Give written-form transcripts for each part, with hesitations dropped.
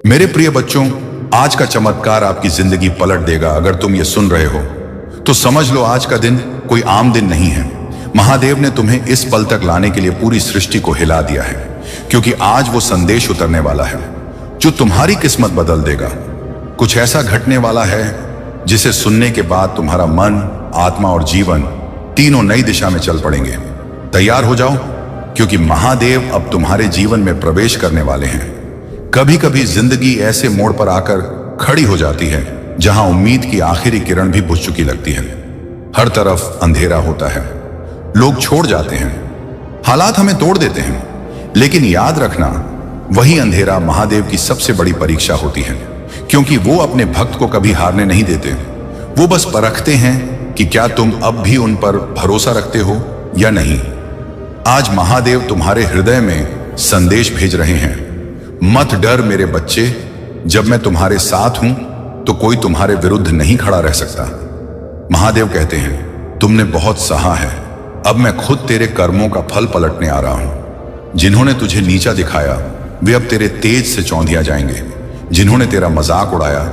मेरे प्रिय बच्चों, आज का चमत्कार आपकी जिंदगी पलट देगा। अगर तुम ये सुन रहे हो तो समझ लो आज का दिन कोई आम दिन नहीं है। महादेव ने तुम्हें इस पल तक लाने के लिए पूरी सृष्टि को हिला दिया है, क्योंकि आज वो संदेश उतरने वाला है जो तुम्हारी किस्मत बदल देगा। कुछ ऐसा घटने वाला है जिसे सुनने के बाद तुम्हारा मन, आत्मा और जीवन तीनों नई दिशा में चल पड़ेंगे। तैयार हो जाओ, क्योंकि महादेव अब तुम्हारे जीवन में प्रवेश करने वाले हैं। कभी कभी जिंदगी ऐसे मोड़ पर आकर खड़ी हो जाती है जहां उम्मीद की आखिरी किरण भी बुझ चुकी लगती है। हर तरफ अंधेरा होता है, लोग छोड़ जाते हैं, हालात हमें तोड़ देते हैं। लेकिन याद रखना, वही अंधेरा महादेव की सबसे बड़ी परीक्षा होती है, क्योंकि वो अपने भक्त को कभी हारने नहीं देते। वो बस परखते हैं कि क्या तुम अब भी उन पर भरोसा रखते हो या नहीं। आज महादेव तुम्हारे हृदय में संदेश भेज रहे हैं। मत डर मेरे बच्चे, जब मैं तुम्हारे साथ हूं तो कोई तुम्हारे विरुद्ध नहीं खड़ा रह सकता। महादेव कहते हैं, तुमने बहुत सहा है, अब मैं खुद तेरे कर्मों का फल पलटने आ रहा हूं। जिन्होंने तुझे नीचा दिखाया वे अब तेरे तेज से चौंधिया जाएंगे। जिन्होंने तेरा मजाक उड़ाया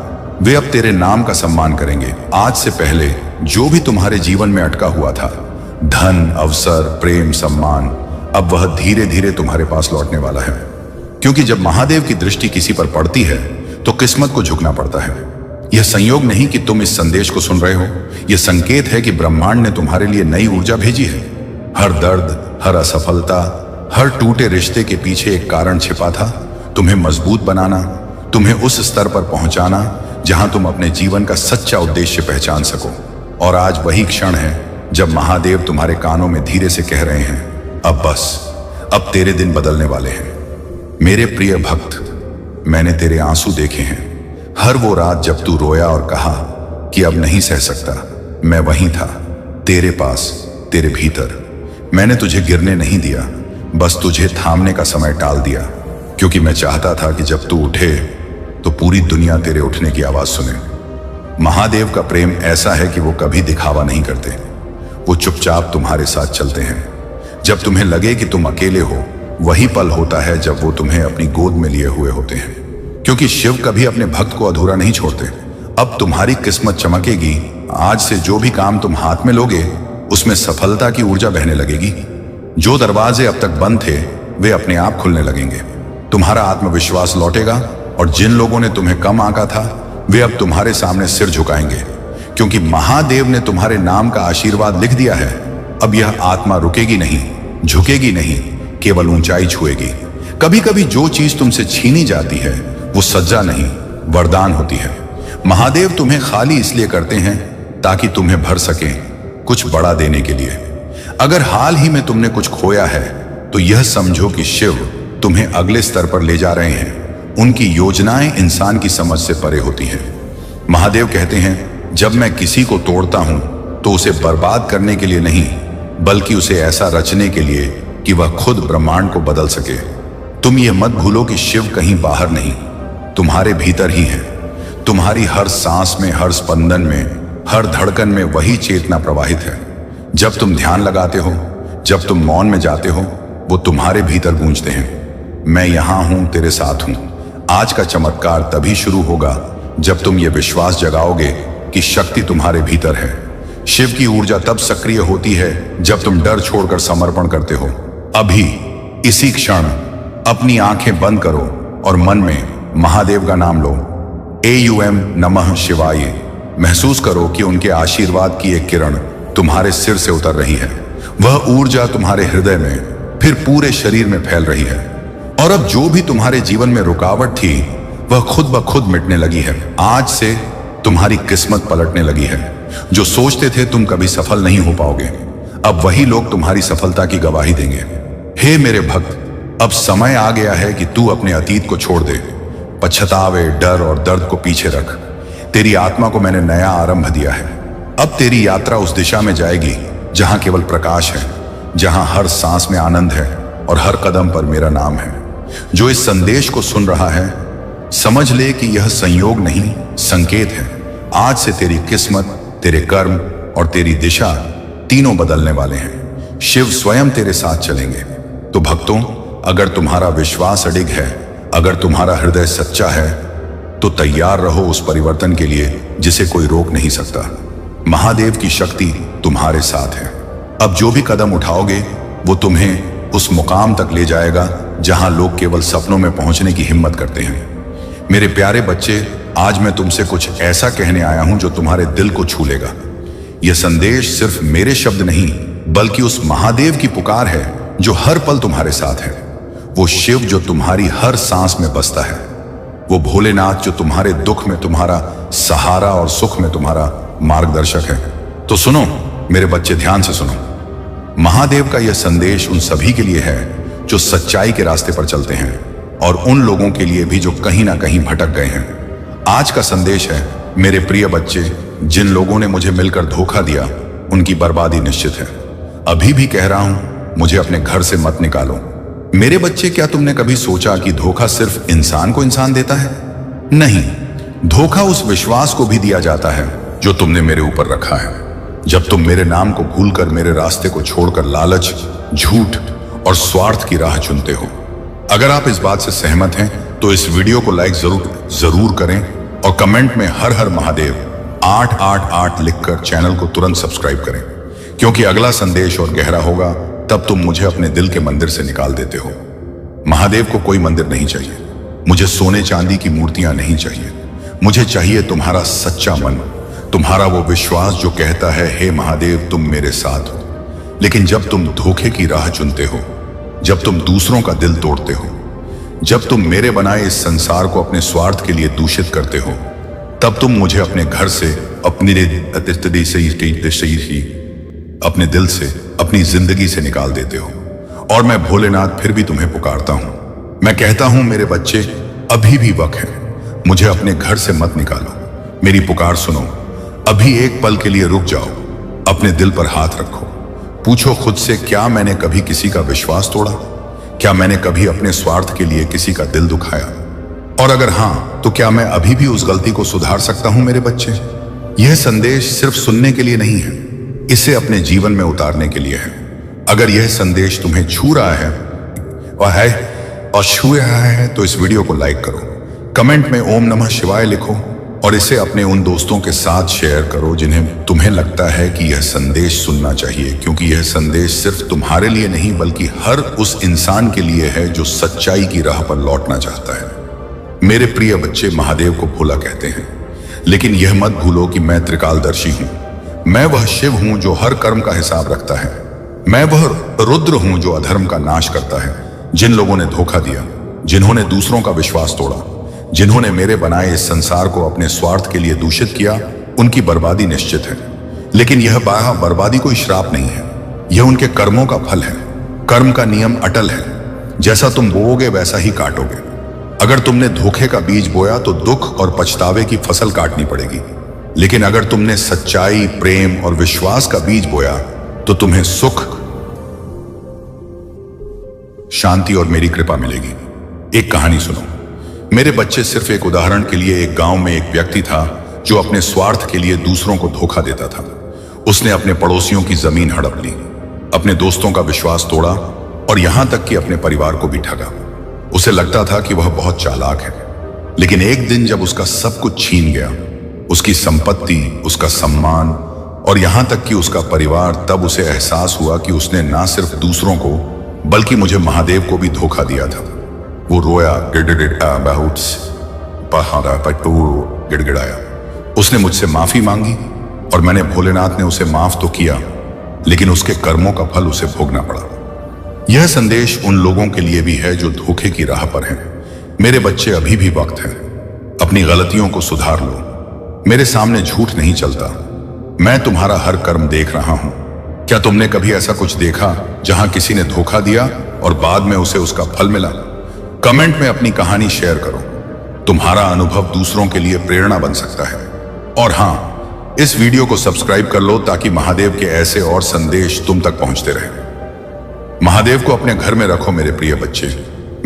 वे अब तेरे नाम का सम्मान करेंगे। आज से पहले जो भी तुम्हारे जीवन में अटका हुआ था, धन, अवसर, प्रेम, सम्मान, अब वह धीरे धीरे तुम्हारे पास लौटने वाला है। क्योंकि जब महादेव की दृष्टि किसी पर पड़ती है तो किस्मत को झुकना पड़ता है। यह संयोग नहीं कि तुम इस संदेश को सुन रहे हो, यह संकेत है कि ब्रह्मांड ने तुम्हारे लिए नई ऊर्जा भेजी है। हर दर्द, हर असफलता, हर टूटे रिश्ते के पीछे एक कारण छिपा था, तुम्हें मजबूत बनाना, तुम्हें उस स्तर पर पहुंचाना जहां तुम अपने जीवन का सच्चा उद्देश्य पहचान सको। और आज वही क्षण है जब महादेव तुम्हारे कानों में धीरे से कह रहे हैं, अब बस, अब तेरे दिन बदलने वाले हैं। मेरे प्रिय भक्त, मैंने तेरे आंसू देखे हैं। हर वो रात जब तू रोया और कहा कि अब नहीं सह सकता, मैं वहीं था, तेरे पास, तेरे भीतर। मैंने तुझे गिरने नहीं दिया, बस तुझे थामने का समय टाल दिया, क्योंकि मैं चाहता था कि जब तू उठे तो पूरी दुनिया तेरे उठने की आवाज सुने। महादेव का प्रेम ऐसा है कि वो कभी दिखावा नहीं करते। वो चुपचाप तुम्हारे साथ चलते हैं। जब तुम्हें लगे कि तुम अकेले हो, वही पल होता है जब वो तुम्हें अपनी गोद में लिए हुए होते हैं। क्योंकि शिव कभी अपने भक्त को अधूरा नहीं छोड़ते। अब तुम्हारी किस्मत चमकेगी। आज से जो भी काम तुम हाथ में लोगे उसमें सफलता की ऊर्जा बहने लगेगी। जो दरवाजे अब तक बंद थे वे अपने आप खुलने लगेंगे। तुम्हारा आत्मविश्वास लौटेगा और जिन लोगों ने तुम्हें कम आंका था वे अब तुम्हारे सामने सिर झुकाएंगे, क्योंकि महादेव ने तुम्हारे नाम का आशीर्वाद लिख दिया है। अब यह आत्मा रुकेगी नहीं, झुकेगी नहीं, केवल ऊंचाई छुएगी। कभी कभी जो चीज तुमसे छीनी जाती है वो सज्जा नहीं, वरदान होती है। महादेव तुम्हें खाली इसलिए करते हैं ताकि तुम्हें भर सकें कुछ बड़ा देने के लिए। अगर हाल ही में तुमने कुछ खोया है तो यह समझो कि शिव तुम्हें अगले स्तर पर ले जा रहे हैं। उनकी योजनाएं इंसान की समझ से परे होती हैं। महादेव कहते हैं, जब मैं किसी को तोड़ता हूं तो उसे बर्बाद करने के लिए नहीं, बल्कि उसे ऐसा रचने के लिए कि वह खुद ब्रह्मांड को बदल सके। तुम यह मत भूलो कि शिव कहीं बाहर नहीं, तुम्हारे भीतर ही है। तुम्हारी हर सांस में, हर स्पंदन में, हर धड़कन में वही चेतना प्रवाहित है। जब तुम ध्यान लगाते हो, जब तुम मौन में जाते हो, वो तुम्हारे भीतर गूंजते हैं, मैं यहां हूं, तेरे साथ हूं। आज का चमत्कार तभी शुरू होगा जब तुम ये विश्वास जगाओगे कि शक्ति तुम्हारे भीतर है। शिव की ऊर्जा तब सक्रिय होती है जब तुम डर छोड़कर समर्पण करते हो। अभी इसी क्षण अपनी आंखें बंद करो और मन में महादेव का नाम लो। AUM नमः शिवाय। महसूस करो कि उनके आशीर्वाद की एक किरण तुम्हारे सिर से उतर रही है। वह ऊर्जा तुम्हारे हृदय में फिर पूरे शरीर में फैल रही है। और अब जो भी तुम्हारे जीवन में रुकावट थी वह खुद ब खुद मिटने लगी है। आज से तुम्हारी किस्मत पलटने लगी है। जो सोचते थे तुम कभी सफल नहीं हो पाओगे, अब वही लोग तुम्हारी सफलता की गवाही देंगे। हे मेरे भक्त, अब समय आ गया है कि तू अपने अतीत को छोड़ दे। पछतावे, डर और दर्द को पीछे रख। तेरी आत्मा को मैंने नया आरंभ दिया है। अब तेरी यात्रा उस दिशा में जाएगी जहां केवल प्रकाश है, जहां हर सांस में आनंद है और हर कदम पर मेरा नाम है। जो इस संदेश को सुन रहा है, समझ ले कि यह संयोग नहीं, संकेत है। आज से तेरी किस्मत, तेरे कर्म और तेरी दिशा तीनों बदलने वाले हैं। शिव स्वयं तेरे साथ चलेंगे। तो भक्तों, अगर तुम्हारा विश्वास अडिग है, अगर तुम्हारा हृदय सच्चा है तो तैयार रहो उस परिवर्तन के लिए जिसे कोई रोक नहीं सकता। महादेव की शक्ति तुम्हारे साथ है। अब जो भी कदम उठाओगे वो तुम्हें उस मुकाम तक ले जाएगा जहां लोग केवल सपनों में पहुंचने की हिम्मत करते हैं। मेरे प्यारे बच्चे, आज मैं तुमसे कुछ ऐसा कहने आया हूं जो तुम्हारे दिल को छू लेगा। यह संदेश सिर्फ मेरे शब्द नहीं बल्कि उस महादेव की पुकार है जो हर पल तुम्हारे साथ है। वो शिव जो तुम्हारी हर सांस में बसता है, वो भोलेनाथ जो तुम्हारे दुख में तुम्हारा सहारा और सुख में तुम्हारा मार्गदर्शक है। तो सुनो मेरे बच्चे, ध्यान से सुनो। महादेव का यह संदेश उन सभी के लिए है जो सच्चाई के रास्ते पर चलते हैं और उन लोगों के लिए भी जो कहीं ना कहीं भटक गए हैं। आज का संदेश है, मेरे प्रिय बच्चे, जिन लोगों ने मुझे मिलकर धोखा दिया उनकी बर्बादी निश्चित है। अभी भी कह रहा हूं, मुझे अपने घर से मत निकालो। मेरे बच्चे, क्या तुमने कभी सोचा कि धोखा सिर्फ इंसान को इंसान देता है? नहीं, धोखा उस विश्वास को भी दिया जाता है जो तुमने मेरे ऊपर रखा है। जब तुम मेरे नाम को भूलकर मेरे रास्ते को छोड़कर लालच, झूठ और स्वार्थ की राह चुनते हो। अगर आप इस बात से सहमत हैं तो इस वीडियो को लाइक जरूर करें और कमेंट में हर हर महादेव 888 लिखकर चैनल को तुरंत सब्सक्राइब करें, क्योंकि अगला संदेश और गहरा होगा। तब तुम मुझे अपने दिल के मंदिर से निकाल देते हो। महादेव को कोई मंदिर नहीं चाहिए, मुझे सोने चांदी की मूर्तियां नहीं चाहिए। मुझे चाहिए तुम्हारा सच्चा मन, तुम्हारा वो विश्वास जो कहता है, हे महादेव तुम मेरे साथ हो। लेकिन जब तुम धोखे की राह चुनते हो, जब तुम दूसरों का दिल तोड़ते हो, जब तुम मेरे बनाए इस संसार को अपने स्वार्थ के लिए दूषित करते हो, तब तुम मुझे अपने घर से, अपने दिल से, अपनी जिंदगी से निकाल देते हो। और मैं भोलेनाथ फिर भी तुम्हें पुकारता हूं। मैं कहता हूं, मेरे बच्चे, अभी भी वक्त है, मुझे अपने घर से मत निकालो। मेरी पुकार सुनो। अभी एक पल के लिए रुक जाओ, अपने दिल पर हाथ रखो। पूछो खुद से, क्या मैंने कभी किसी का विश्वास तोड़ा? क्या मैंने कभी अपने स्वार्थ के लिए किसी का दिल दुखाया? और अगर हां, तो क्या मैं अभी भी उस गलती को सुधार सकता हूं? मेरे बच्चे, यह संदेश सिर्फ सुनने के लिए नहीं है, इसे अपने जीवन में उतारने के लिए है। अगर यह संदेश तुम्हें छू रहा है और छू रहा है तो इस वीडियो को लाइक करो, कमेंट में ओम नमः शिवाय लिखो और इसे अपने उन दोस्तों के साथ शेयर करो जिन्हें तुम्हें लगता है कि यह संदेश सुनना चाहिए, क्योंकि यह संदेश सिर्फ तुम्हारे लिए नहीं बल्कि हर उस इंसान के लिए है जो सच्चाई की राह पर लौटना चाहता है। मेरे प्रिय बच्चे, महादेव को भोला कहते हैं, लेकिन यह मत भूलो कि मैं त्रिकालदर्शी हूं। मैं वह शिव हूं जो हर कर्म का हिसाब रखता है। मैं वह रुद्र हूं जो अधर्म का नाश करता है। जिन लोगों ने धोखा दिया, जिन्होंने दूसरों का विश्वास तोड़ा, जिन्होंने मेरे बनाए इस संसार को अपने स्वार्थ के लिए दूषित किया, उनकी बर्बादी निश्चित है। लेकिन यह बर्बादी कोई श्राप नहीं है, यह उनके कर्मों का फल है। कर्म का नियम अटल है, जैसा तुम बोओगे वैसा ही काटोगे। अगर तुमने धोखे का बीज बोया तो दुख और पछतावे की फसल काटनी पड़ेगी, लेकिन अगर तुमने सच्चाई, प्रेम और विश्वास का बीज बोया तो तुम्हें सुख, शांति और मेरी कृपा मिलेगी। एक कहानी सुनो मेरे बच्चे। सिर्फ एक उदाहरण के लिए, एक गांव में एक व्यक्ति था जो अपने स्वार्थ के लिए दूसरों को धोखा देता था। उसने अपने पड़ोसियों की जमीन हड़प ली, अपने दोस्तों का विश्वास तोड़ा और यहां तक कि अपने परिवार को भी ठगा। उसे लगता था कि वह बहुत चालाक है, लेकिन एक दिन जब उसका सब कुछ छीन गया, उसकी संपत्ति, उसका सम्मान और यहां तक कि उसका परिवार, तब उसे एहसास हुआ कि उसने ना सिर्फ दूसरों को बल्कि मुझे महादेव को भी धोखा दिया था। वो रोया, गिड़गिड़ाया। उसने मुझसे माफी मांगी और मैंने, भोलेनाथ ने उसे माफ तो किया, लेकिन उसके कर्मों का फल उसे भोगना पड़ा। यह संदेश उन लोगों के लिए भी है जो धोखे की राह पर हैं। मेरे बच्चे, अभी भी वक्त है, अपनी गलतियों को सुधार लो। मेरे सामने झूठ नहीं चलता, मैं तुम्हारा हर कर्म देख रहा हूं। क्या तुमने कभी ऐसा कुछ देखा जहां किसी ने धोखा दिया और बाद में उसे उसका फल मिला? कमेंट में अपनी कहानी शेयर करो। तुम्हारा अनुभव दूसरों के लिए प्रेरणा बन सकता है। और हां, इस वीडियो को सब्सक्राइब कर लो ताकि महादेव के ऐसे और संदेश तुम तक पहुंचते रहे। महादेव को अपने घर में रखो मेरे प्रिय बच्चे।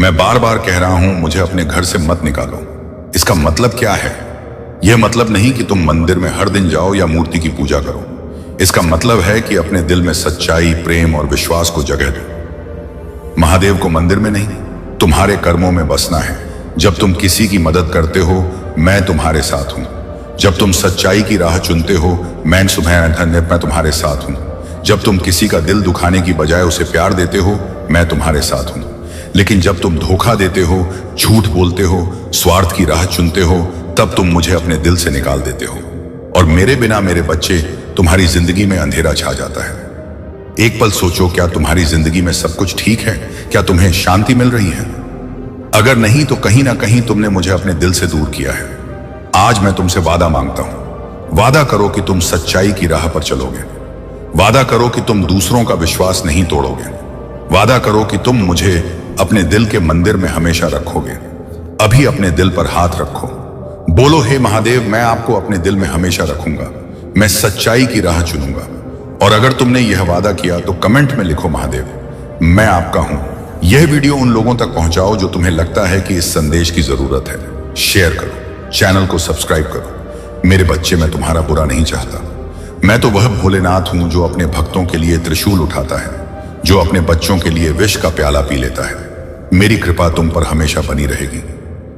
मैं बार बार कह रहा हूं, मुझे अपने घर से मत निकालो। इसका मतलब क्या है? यह मतलब नहीं कि तुम मंदिर में हर दिन जाओ या मूर्ति की पूजा करो। इसका मतलब है कि अपने दिल में सच्चाई, प्रेम और विश्वास को जगह दो। महादेव को मंदिर में नहीं, तुम्हारे कर्मों में बसना है। जब तुम किसी की मदद करते हो, मैं तुम्हारे साथ हूं। जब तुम सच्चाई की राह चुनते हो, मैं तुम्हारे साथ हूं। जब तुम किसी का दिल दुखाने की बजाय उसे प्यार देते हो, मैं तुम्हारे साथ हूं। लेकिन जब तुम धोखा देते हो, झूठ बोलते हो, स्वार्थ की राह चुनते हो, तब तुम मुझे अपने दिल से निकाल देते हो। और मेरे बिना मेरे बच्चे, तुम्हारी जिंदगी में अंधेरा छा जाता है। एक पल सोचो, क्या तुम्हारी जिंदगी में सब कुछ ठीक है? क्या तुम्हें शांति मिल रही है? अगर नहीं तो कहीं ना कहीं तुमने मुझे अपने दिल से दूर किया है। आज मैं तुमसे वादा मांगता हूं। वादा करो कि तुम सच्चाई की राह पर चलोगे। वादा करो कि तुम दूसरों का विश्वास नहीं तोड़ोगे। वादा करो कि तुम मुझे अपने दिल के मंदिर में हमेशा रखोगे। अभी अपने दिल पर हाथ रखो। बोलो, हे महादेव, मैं आपको अपने दिल में हमेशा रखूंगा। मैं सच्चाई की राह चुनूंगा। और अगर तुमने यह वादा किया तो कमेंट में लिखो, महादेव, मैं आपका हूं। यह वीडियो उन लोगों तक पहुंचाओ जो तुम्हें लगता है कि इस संदेश की जरूरत है। शेयर करो, चैनल को सब्सक्राइब करो। मेरे बच्चे, मैं तुम्हारा बुरा नहीं चाहता। मैं तो वह भोलेनाथ हूं जो अपने भक्तों के लिए त्रिशूल उठाता है, जो अपने बच्चों के लिए विष का प्याला पी लेता है। मेरी कृपा तुम पर हमेशा बनी रहेगी,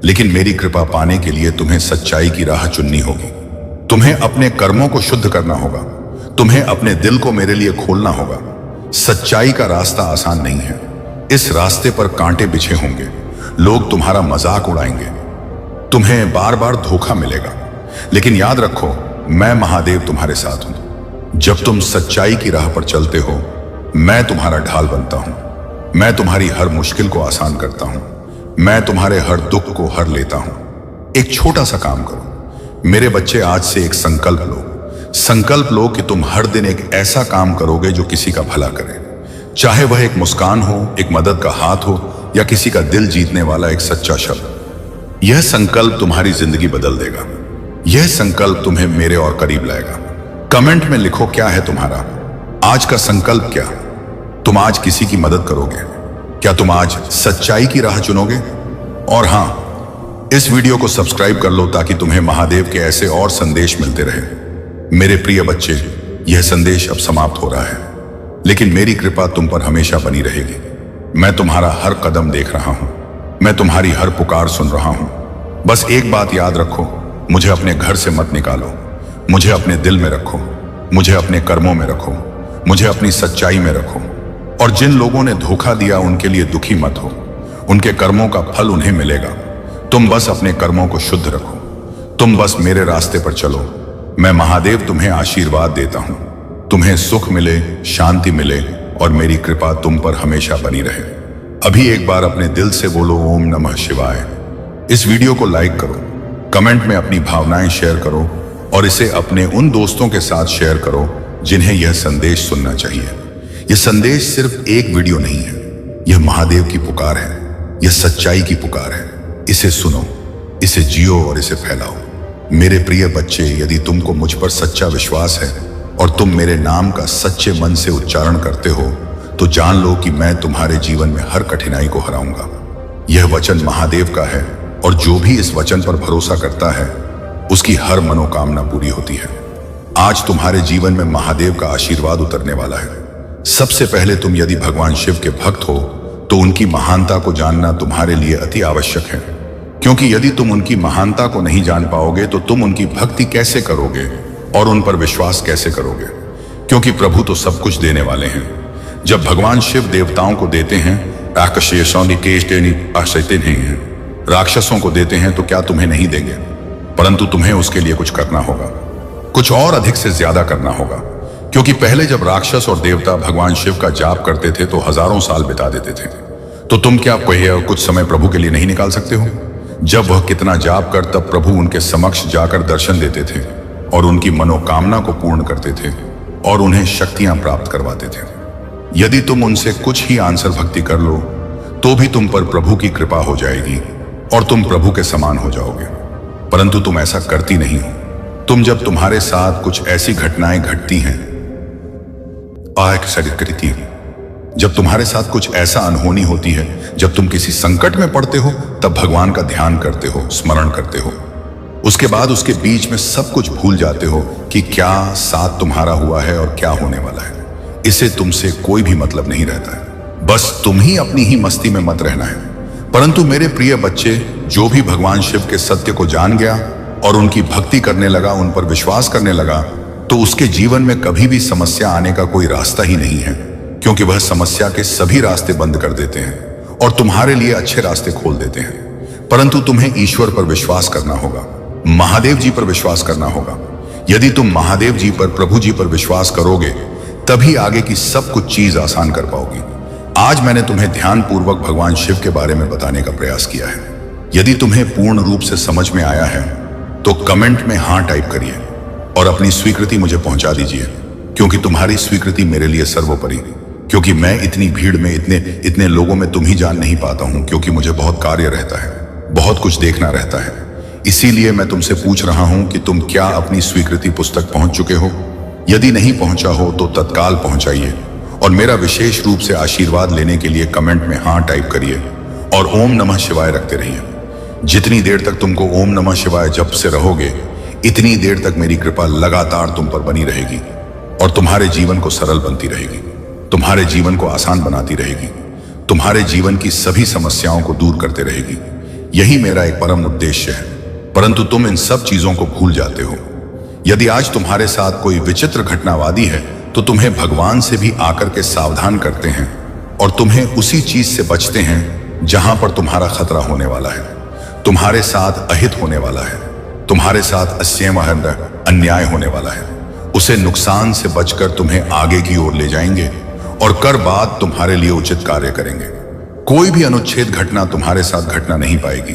लेकिन मेरी कृपा पाने के लिए तुम्हें सच्चाई की राह चुननी होगी। तुम्हें अपने कर्मों को शुद्ध करना होगा। तुम्हें अपने दिल को मेरे लिए खोलना होगा। सच्चाई का रास्ता आसान नहीं है। इस रास्ते पर कांटे बिछे होंगे। लोग तुम्हारा मजाक उड़ाएंगे। तुम्हें बार बार धोखा मिलेगा, लेकिन याद रखो, मैं महादेव तुम्हारे साथ हूं। जब तुम सच्चाई की राह पर चलते हो, मैं तुम्हारा ढाल बनता हूं। मैं तुम्हारी हर मुश्किल को आसान करता हूं। मैं तुम्हारे हर दुख को हर लेता हूं। एक छोटा सा काम करो मेरे बच्चे, आज से एक संकल्प लो। संकल्प लो कि तुम हर दिन एक ऐसा काम करोगे जो किसी का भला करे। चाहे वह एक मुस्कान हो, एक मदद का हाथ हो, या किसी का दिल जीतने वाला एक सच्चा शब्द। यह संकल्प तुम्हारी जिंदगी बदल देगा। यह संकल्प तुम्हें मेरे और करीब लाएगा। कमेंट में लिखो, क्या है तुम्हारा आज का संकल्प? क्या तुम आज किसी की मदद करोगे? क्या तुम आज सच्चाई की राह चुनोगे? और हां, इस वीडियो को सब्सक्राइब कर लो ताकि तुम्हें महादेव के ऐसे और संदेश मिलते रहे। मेरे प्रिय बच्चे, यह संदेश अब समाप्त हो रहा है, लेकिन मेरी कृपा तुम पर हमेशा बनी रहेगी। मैं तुम्हारा हर कदम देख रहा हूं। मैं तुम्हारी हर पुकार सुन रहा हूं। बस एक बात याद रखो, मुझे अपने घर से मत निकालो। मुझे अपने दिल में रखो। मुझे अपने कर्मों में रखो। मुझे अपनी सच्चाई में रखो। और जिन लोगों ने धोखा दिया, उनके लिए दुखी मत हो। उनके कर्मों का फल उन्हें मिलेगा। तुम बस अपने कर्मों को शुद्ध रखो। तुम बस मेरे रास्ते पर चलो। मैं महादेव तुम्हें आशीर्वाद देता हूं। तुम्हें सुख मिले, शांति मिले, और मेरी कृपा तुम पर हमेशा बनी रहे। अभी एक बार अपने दिल से बोलो, ओम नमः शिवाय। इस वीडियो को लाइक करो, कमेंट में अपनी भावनाएं शेयर करो, और इसे अपने उन दोस्तों के साथ शेयर करो जिन्हें यह संदेश सुनना चाहिए। यह संदेश सिर्फ एक वीडियो नहीं है, यह महादेव की पुकार है। यह सच्चाई की पुकार है। इसे सुनो, इसे जियो और इसे फैलाओ। मेरे प्रिय बच्चे, यदि तुमको मुझ पर सच्चा विश्वास है और तुम मेरे नाम का सच्चे मन से उच्चारण करते हो, तो जान लो कि मैं तुम्हारे जीवन में हर कठिनाई को हराऊंगा। यह वचन महादेव का है, और जो भी इस वचन पर भरोसा करता है, उसकी हर मनोकामना पूरी होती है। आज तुम्हारे जीवन में महादेव का आशीर्वाद उतरने वाला है। सबसे पहले, तुम यदि भगवान शिव के भक्त हो तो उनकी महानता को जानना तुम्हारे लिए अति आवश्यक है। क्योंकि यदि तुम उनकी महानता को नहीं जान पाओगे तो तुम उनकी भक्ति कैसे करोगे और उन पर विश्वास कैसे करोगे? क्योंकि प्रभु तो सब कुछ देने वाले हैं। जब भगवान शिव देवताओं को देते हैं, राक्षसों को देते हैं, तो क्या तुम्हें नहीं देंगे? परंतु तुम्हें उसके लिए कुछ करना होगा, कुछ और अधिक से ज्यादा करना होगा। क्योंकि पहले जब राक्षस और देवता भगवान शिव का जाप करते थे तो हजारों साल बिता देते थे। तो तुम क्या कुछ समय प्रभु के लिए नहीं निकाल सकते हो? जब वह कितना जाप कर, तब प्रभु उनके समक्ष जाकर दर्शन देते थे और उनकी मनोकामना को पूर्ण करते थे और उन्हें शक्तियां प्राप्त करवाते थे। यदि तुम उनसे कुछ ही आंसर भक्ति कर लो तो भी तुम पर प्रभु की कृपा हो जाएगी और तुम प्रभु के समान हो जाओगे। परंतु तुम ऐसा करती नहीं हो। तुम जब तुम्हारे साथ कुछ ऐसी घटनाएं घटती हैं, जब तुम्हारे साथ कुछ ऐसा अनहोनी होती है, जब तुम किसी संकट में पड़ते हो, तब भगवान का ध्यान करते हो, स्मरण करते हो। उसके बाद उसके बीच में सब कुछ भूल जाते हो कि क्या साथ तुम्हारा हुआ है और क्या होने वाला है। इसे तुमसे कोई भी मतलब नहीं रहता है। बस तुम ही अपनी ही मस्ती में मत रहना है। परंतु मेरे प्रिय बच्चे, जो भी भगवान शिव के सत्य को जान गया और उनकी भक्ति करने लगा, उन पर विश्वास करने लगा, तो उसके जीवन में कभी भी समस्या आने का कोई रास्ता ही नहीं है, क्योंकि वह समस्या के सभी रास्ते बंद कर देते हैं और तुम्हारे लिए अच्छे रास्ते खोल देते हैं। परंतु तुम्हें ईश्वर पर विश्वास करना होगा, महादेव जी पर विश्वास करना होगा। यदि तुम महादेव जी पर, प्रभु जी पर विश्वास करोगे, तभी आगे की सब कुछ चीज आसान कर पाओगी। आज मैंने तुम्हें ध्यानपूर्वक भगवान शिव के बारे में बताने का प्रयास किया है। यदि तुम्हें पूर्ण रूप से समझ में आया है तो कमेंट में हाँ टाइप करिए और अपनी स्वीकृति मुझे पहुंचा दीजिए, क्योंकि तुम्हारी स्वीकृति मेरे लिए सर्वोपरि। क्योंकि मैं इतनी भीड़ में, इतने लोगों में तुम ही जान नहीं पाता हूं, क्योंकि मुझे बहुत कार्य रहता है, बहुत कुछ देखना रहता है। इसीलिए मैं तुमसे पूछ रहा हूं कि तुम क्या अपनी स्वीकृति पुस्तक पहुंच चुके हो? यदि नहीं पहुंचा हो तो तत्काल पहुंचाइए और मेरा विशेष रूप से आशीर्वाद लेने के लिए कमेंट में हाँ टाइप करिए और ओम नमः शिवाय रखते रहिए। जितनी देर तक तुमको ओम नमः शिवाय जप से रहोगे, इतनी देर तक मेरी कृपा लगातार तुम पर बनी रहेगी और तुम्हारे जीवन को सरल बनती रहेगी, तुम्हारे जीवन को आसान बनाती रहेगी, तुम्हारे जीवन की सभी समस्याओं को दूर करते रहेगी। यही मेरा एक परम उद्देश्य है, परंतु तुम इन सब चीजों को भूल जाते हो। यदि आज तुम्हारे साथ कोई विचित्र घटनावादी है तो तुम्हें भगवान से भी आकर के सावधान करते हैं और तुम्हें उसी चीज से बचते हैं जहां पर तुम्हारा खतरा होने वाला है, तुम्हारे साथ अहित होने वाला है, तुम्हारे साथ अन्याय होने वाला है। उसे नुकसान से बचकर तुम्हें आगे की ओर ले जाएंगे और कर बाद तुम्हारे लिए उचित कार्य करेंगे। कोई भी अनुच्छेद घटना तुम्हारे साथ घटना नहीं पाएगी।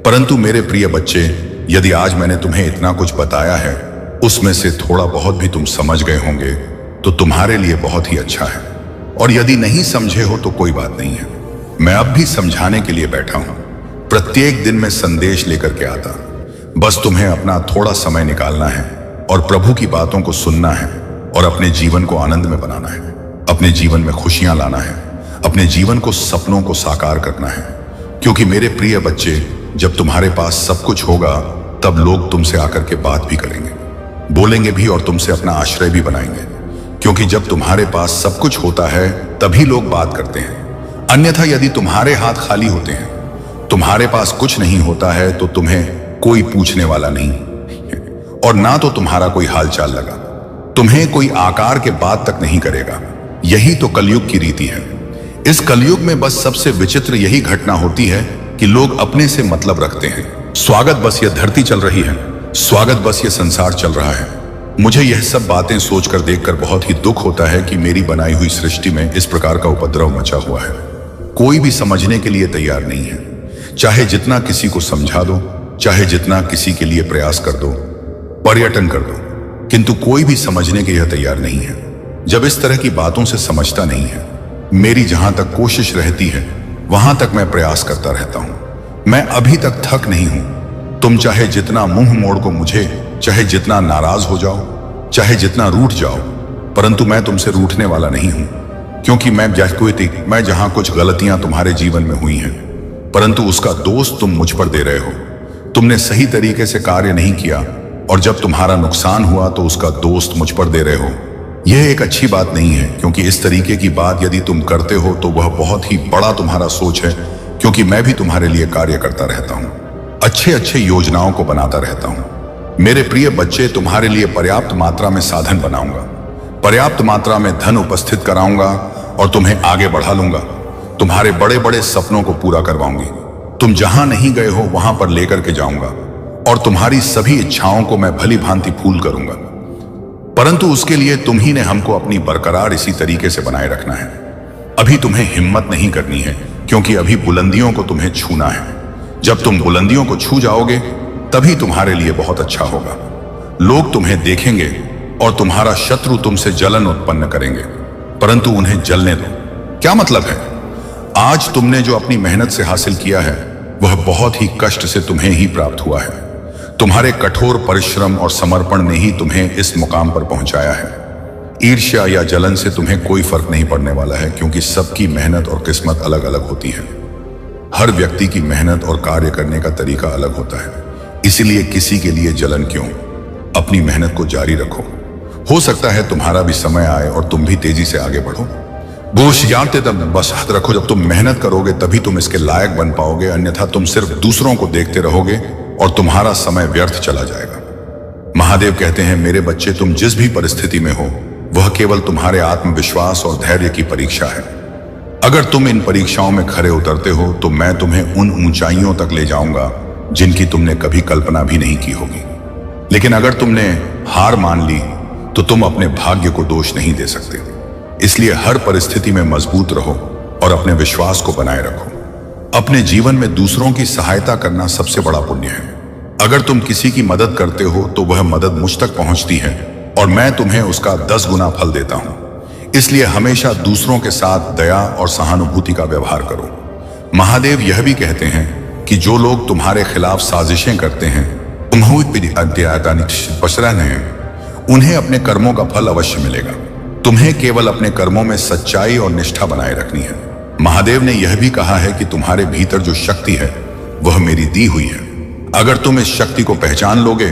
परंतु मेरे प्रिय बच्चे, यदि आज मैंने तुम्हें इतना कुछ बताया है, उसमें से थोड़ा बहुत भी तुम समझ गए होंगे तो तुम्हारे लिए बहुत ही अच्छा है। और यदि नहीं समझे हो तो कोई बात नहीं है, मैं अब भी समझाने के लिए बैठा हूं। प्रत्येक दिन मैं संदेश लेकर के आता, बस तुम्हें अपना थोड़ा समय निकालना है और प्रभु की बातों को सुनना है और अपने जीवन को आनंद में बनाना है, अपने जीवन में खुशियां लाना है, अपने जीवन को, सपनों को साकार करना है। क्योंकि मेरे प्रिय बच्चे, जब तुम्हारे पास सब कुछ होगा तब लोग तुमसे आकर के बात भी करेंगे, बोलेंगे भी और तुमसे अपना आश्रय भी बनाएंगे। क्योंकि जब तुम्हारे पास सब कुछ होता है तभी लोग बात करते हैं। अन्यथा यदि तुम्हारे हाथ खाली होते हैं, तुम्हारे पास कुछ नहीं होता है, तो तुम्हें कोई पूछने वाला नहीं और ना तो तुम्हारा कोई हालचाल लगा, तुम्हें कोई आकार के बात तक नहीं करेगा। यही तो कलयुग की रीति है। इस कलयुग में बस सबसे विचित्र यही घटना होती है कि लोग अपने से मतलब रखते हैं। स्वागत बस ये धरती चल रही है, स्वागत बस ये संसार चल रहा है। मुझे यह सब बातें सोचकर देखकर बहुत ही दुख होता है कि मेरी बनाई हुई सृष्टि में इस प्रकार का उपद्रव मचा हुआ है। कोई भी समझने के लिए तैयार नहीं है। चाहे जितना किसी को समझा दो, चाहे जितना किसी के लिए प्रयास कर दो, पर्यटन कर दो, किंतु कोई भी समझने के लिए तैयार नहीं है। जब इस तरह की बातों से समझता नहीं है, मेरी जहां तक कोशिश रहती है वहां तक मैं प्रयास करता रहता हूं। मैं अभी तक थक नहीं हूं। तुम चाहे जितना मुंह मोड़ को मुझे, चाहे जितना नाराज हो जाओ, चाहे जितना रूठ जाओ, परंतु मैं तुमसे रूठने वाला नहीं हूं। क्योंकि मैं जहां कुछ गलतियां तुम्हारे जीवन में हुई हैं, परंतु उसका दोष तुम मुझ पर दे रहे हो। तुमने सही तरीके से कार्य नहीं किया और जब तुम्हारा नुकसान हुआ तो उसका दोष मुझ पर दे रहे हो। यह एक अच्छी बात नहीं है, क्योंकि इस तरीके की बात यदि तुम करते हो तो वह बहुत ही बड़ा तुम्हारा सोच है। क्योंकि मैं भी तुम्हारे लिए कार्य करता रहता हूं, अच्छे अच्छे योजनाओं को बनाता रहता हूं। मेरे प्रिय बच्चे, तुम्हारे लिए पर्याप्त मात्रा में साधन बनाऊंगा, पर्याप्त मात्रा में धन उपस्थित कराऊंगा और तुम्हें आगे बढ़ा लूंगा। तुम्हारे बड़े बड़े सपनों को पूरा करवाऊंगी। तुम जहां नहीं गए हो वहां पर लेकर के जाऊंगा और तुम्हारी सभी इच्छाओं को मैं भली भांति फूल करूंगा। परंतु उसके लिए तुम ही ने हमको अपनी बरकरार इसी तरीके से बनाए रखना है। अभी तुम्हें हिम्मत नहीं करनी है, क्योंकि अभी बुलंदियों को तुम्हें छूना है। जब तुम बुलंदियों को छू जाओगे तभी तुम्हारे लिए बहुत अच्छा होगा। लोग तुम्हें देखेंगे और तुम्हारा शत्रु तुमसे जलन उत्पन्न करेंगे, परंतु उन्हें जलने दो। क्या मतलब है? आज तुमने जो अपनी मेहनत से हासिल किया है वह बहुत ही कष्ट से तुम्हें ही प्राप्त हुआ है। तुम्हारे कठोर परिश्रम और समर्पण ने ही तुम्हें इस मुकाम पर पहुंचाया है। ईर्ष्या या जलन से तुम्हें कोई फर्क नहीं पड़ने वाला है, क्योंकि सबकी मेहनत और किस्मत अलग अलग होती है। हर व्यक्ति की मेहनत और कार्य करने का तरीका अलग होता है। इसीलिए किसी के लिए जलन क्यों? अपनी मेहनत को जारी रखो। हो सकता है तुम्हारा भी समय आए और तुम भी तेजी से आगे बढ़ो। वो जानते तब बस हाथ रखो, जब तुम मेहनत करोगे तभी तुम इसके लायक बन पाओगे, अन्यथा तुम सिर्फ दूसरों को देखते रहोगे और तुम्हारा समय व्यर्थ चला जाएगा। महादेव कहते हैं, मेरे बच्चे, तुम जिस भी परिस्थिति में हो वह केवल तुम्हारे आत्मविश्वास और धैर्य की परीक्षा है। अगर तुम इन परीक्षाओं में खरे उतरते हो तो मैं तुम्हें उन ऊंचाइयों तक ले जाऊंगा जिनकी तुमने कभी कल्पना भी नहीं की होगी। लेकिन अगर तुमने हार मान ली तो तुम अपने भाग्य को दोष नहीं दे सकते। इसलिए हर परिस्थिति में मजबूत रहो और अपने विश्वास को बनाए रखो। अपने जीवन में दूसरों की सहायता करना सबसे बड़ा पुण्य है। अगर तुम किसी की मदद करते हो तो वह मदद मुझ तक पहुंचती है और मैं तुम्हें उसका 10 गुना फल देता हूं। इसलिए हमेशा दूसरों के साथ दया और सहानुभूति का व्यवहार करो। महादेव यह भी कहते हैं कि जो लोग तुम्हारे खिलाफ साजिशें करते हैं उन्हें अपने कर्मों का फल अवश्य मिलेगा। तुम्हें केवल अपने कर्मों में सच्चाई और निष्ठा बनाए रखनी है। महादेव ने यह भी कहा है कि तुम्हारे भीतर जो शक्ति है वह मेरी दी हुई है। अगर तुम इस शक्ति को पहचान लोगे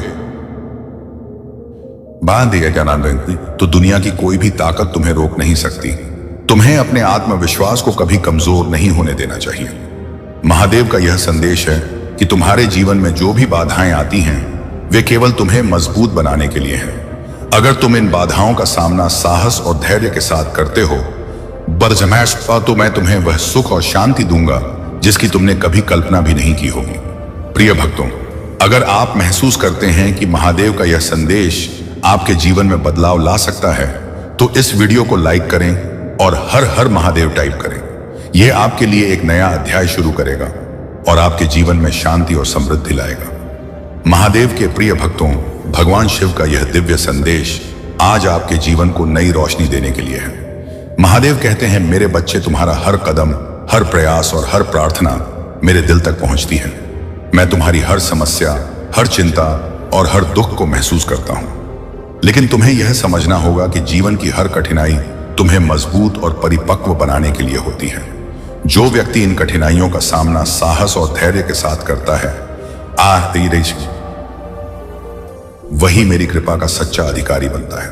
तो दुनिया की कोई भी ताकत तुम्हें रोक नहीं सकती। तुम्हें अपने आत्मविश्वास को कभी कमजोर नहीं होने देना चाहिए। महादेव का यह संदेश है कि तुम्हारे जीवन में जो भी बाधाएं आती हैं वे केवल तुम्हें मजबूत बनाने के लिए हैं। अगर तुम इन बाधाओं का सामना साहस और धैर्य के साथ करते हो बरजमैश तो मैं तुम्हें वह सुख और शांति दूंगा जिसकी तुमने कभी कल्पना भी नहीं की होगी। प्रिय भक्तों, अगर आप महसूस करते हैं कि महादेव का यह संदेश आपके जीवन में बदलाव ला सकता है तो इस वीडियो को लाइक करें और हर हर महादेव टाइप करें। यह आपके लिए एक नया अध्याय शुरू करेगा और आपके जीवन में शांति और समृद्धि लाएगा। महादेव के प्रिय भक्तों, भगवान शिव का यह दिव्य संदेश आज आपके जीवन को नई रोशनी देने के लिए है। महादेव कहते हैं, मेरे बच्चे, तुम्हारा हर कदम, हर प्रयास और हर प्रार्थना मेरे दिल तक पहुंचती है। मैं तुम्हारी हर समस्या, हर चिंता और हर दुख को महसूस करता हूं। लेकिन तुम्हें यह समझना होगा कि जीवन की हर कठिनाई तुम्हें मजबूत और परिपक्व बनाने के लिए होती है। जो व्यक्ति इन कठिनाइयों का सामना साहस और धैर्य के साथ करता है वही मेरी कृपा का सच्चा अधिकारी बनता है।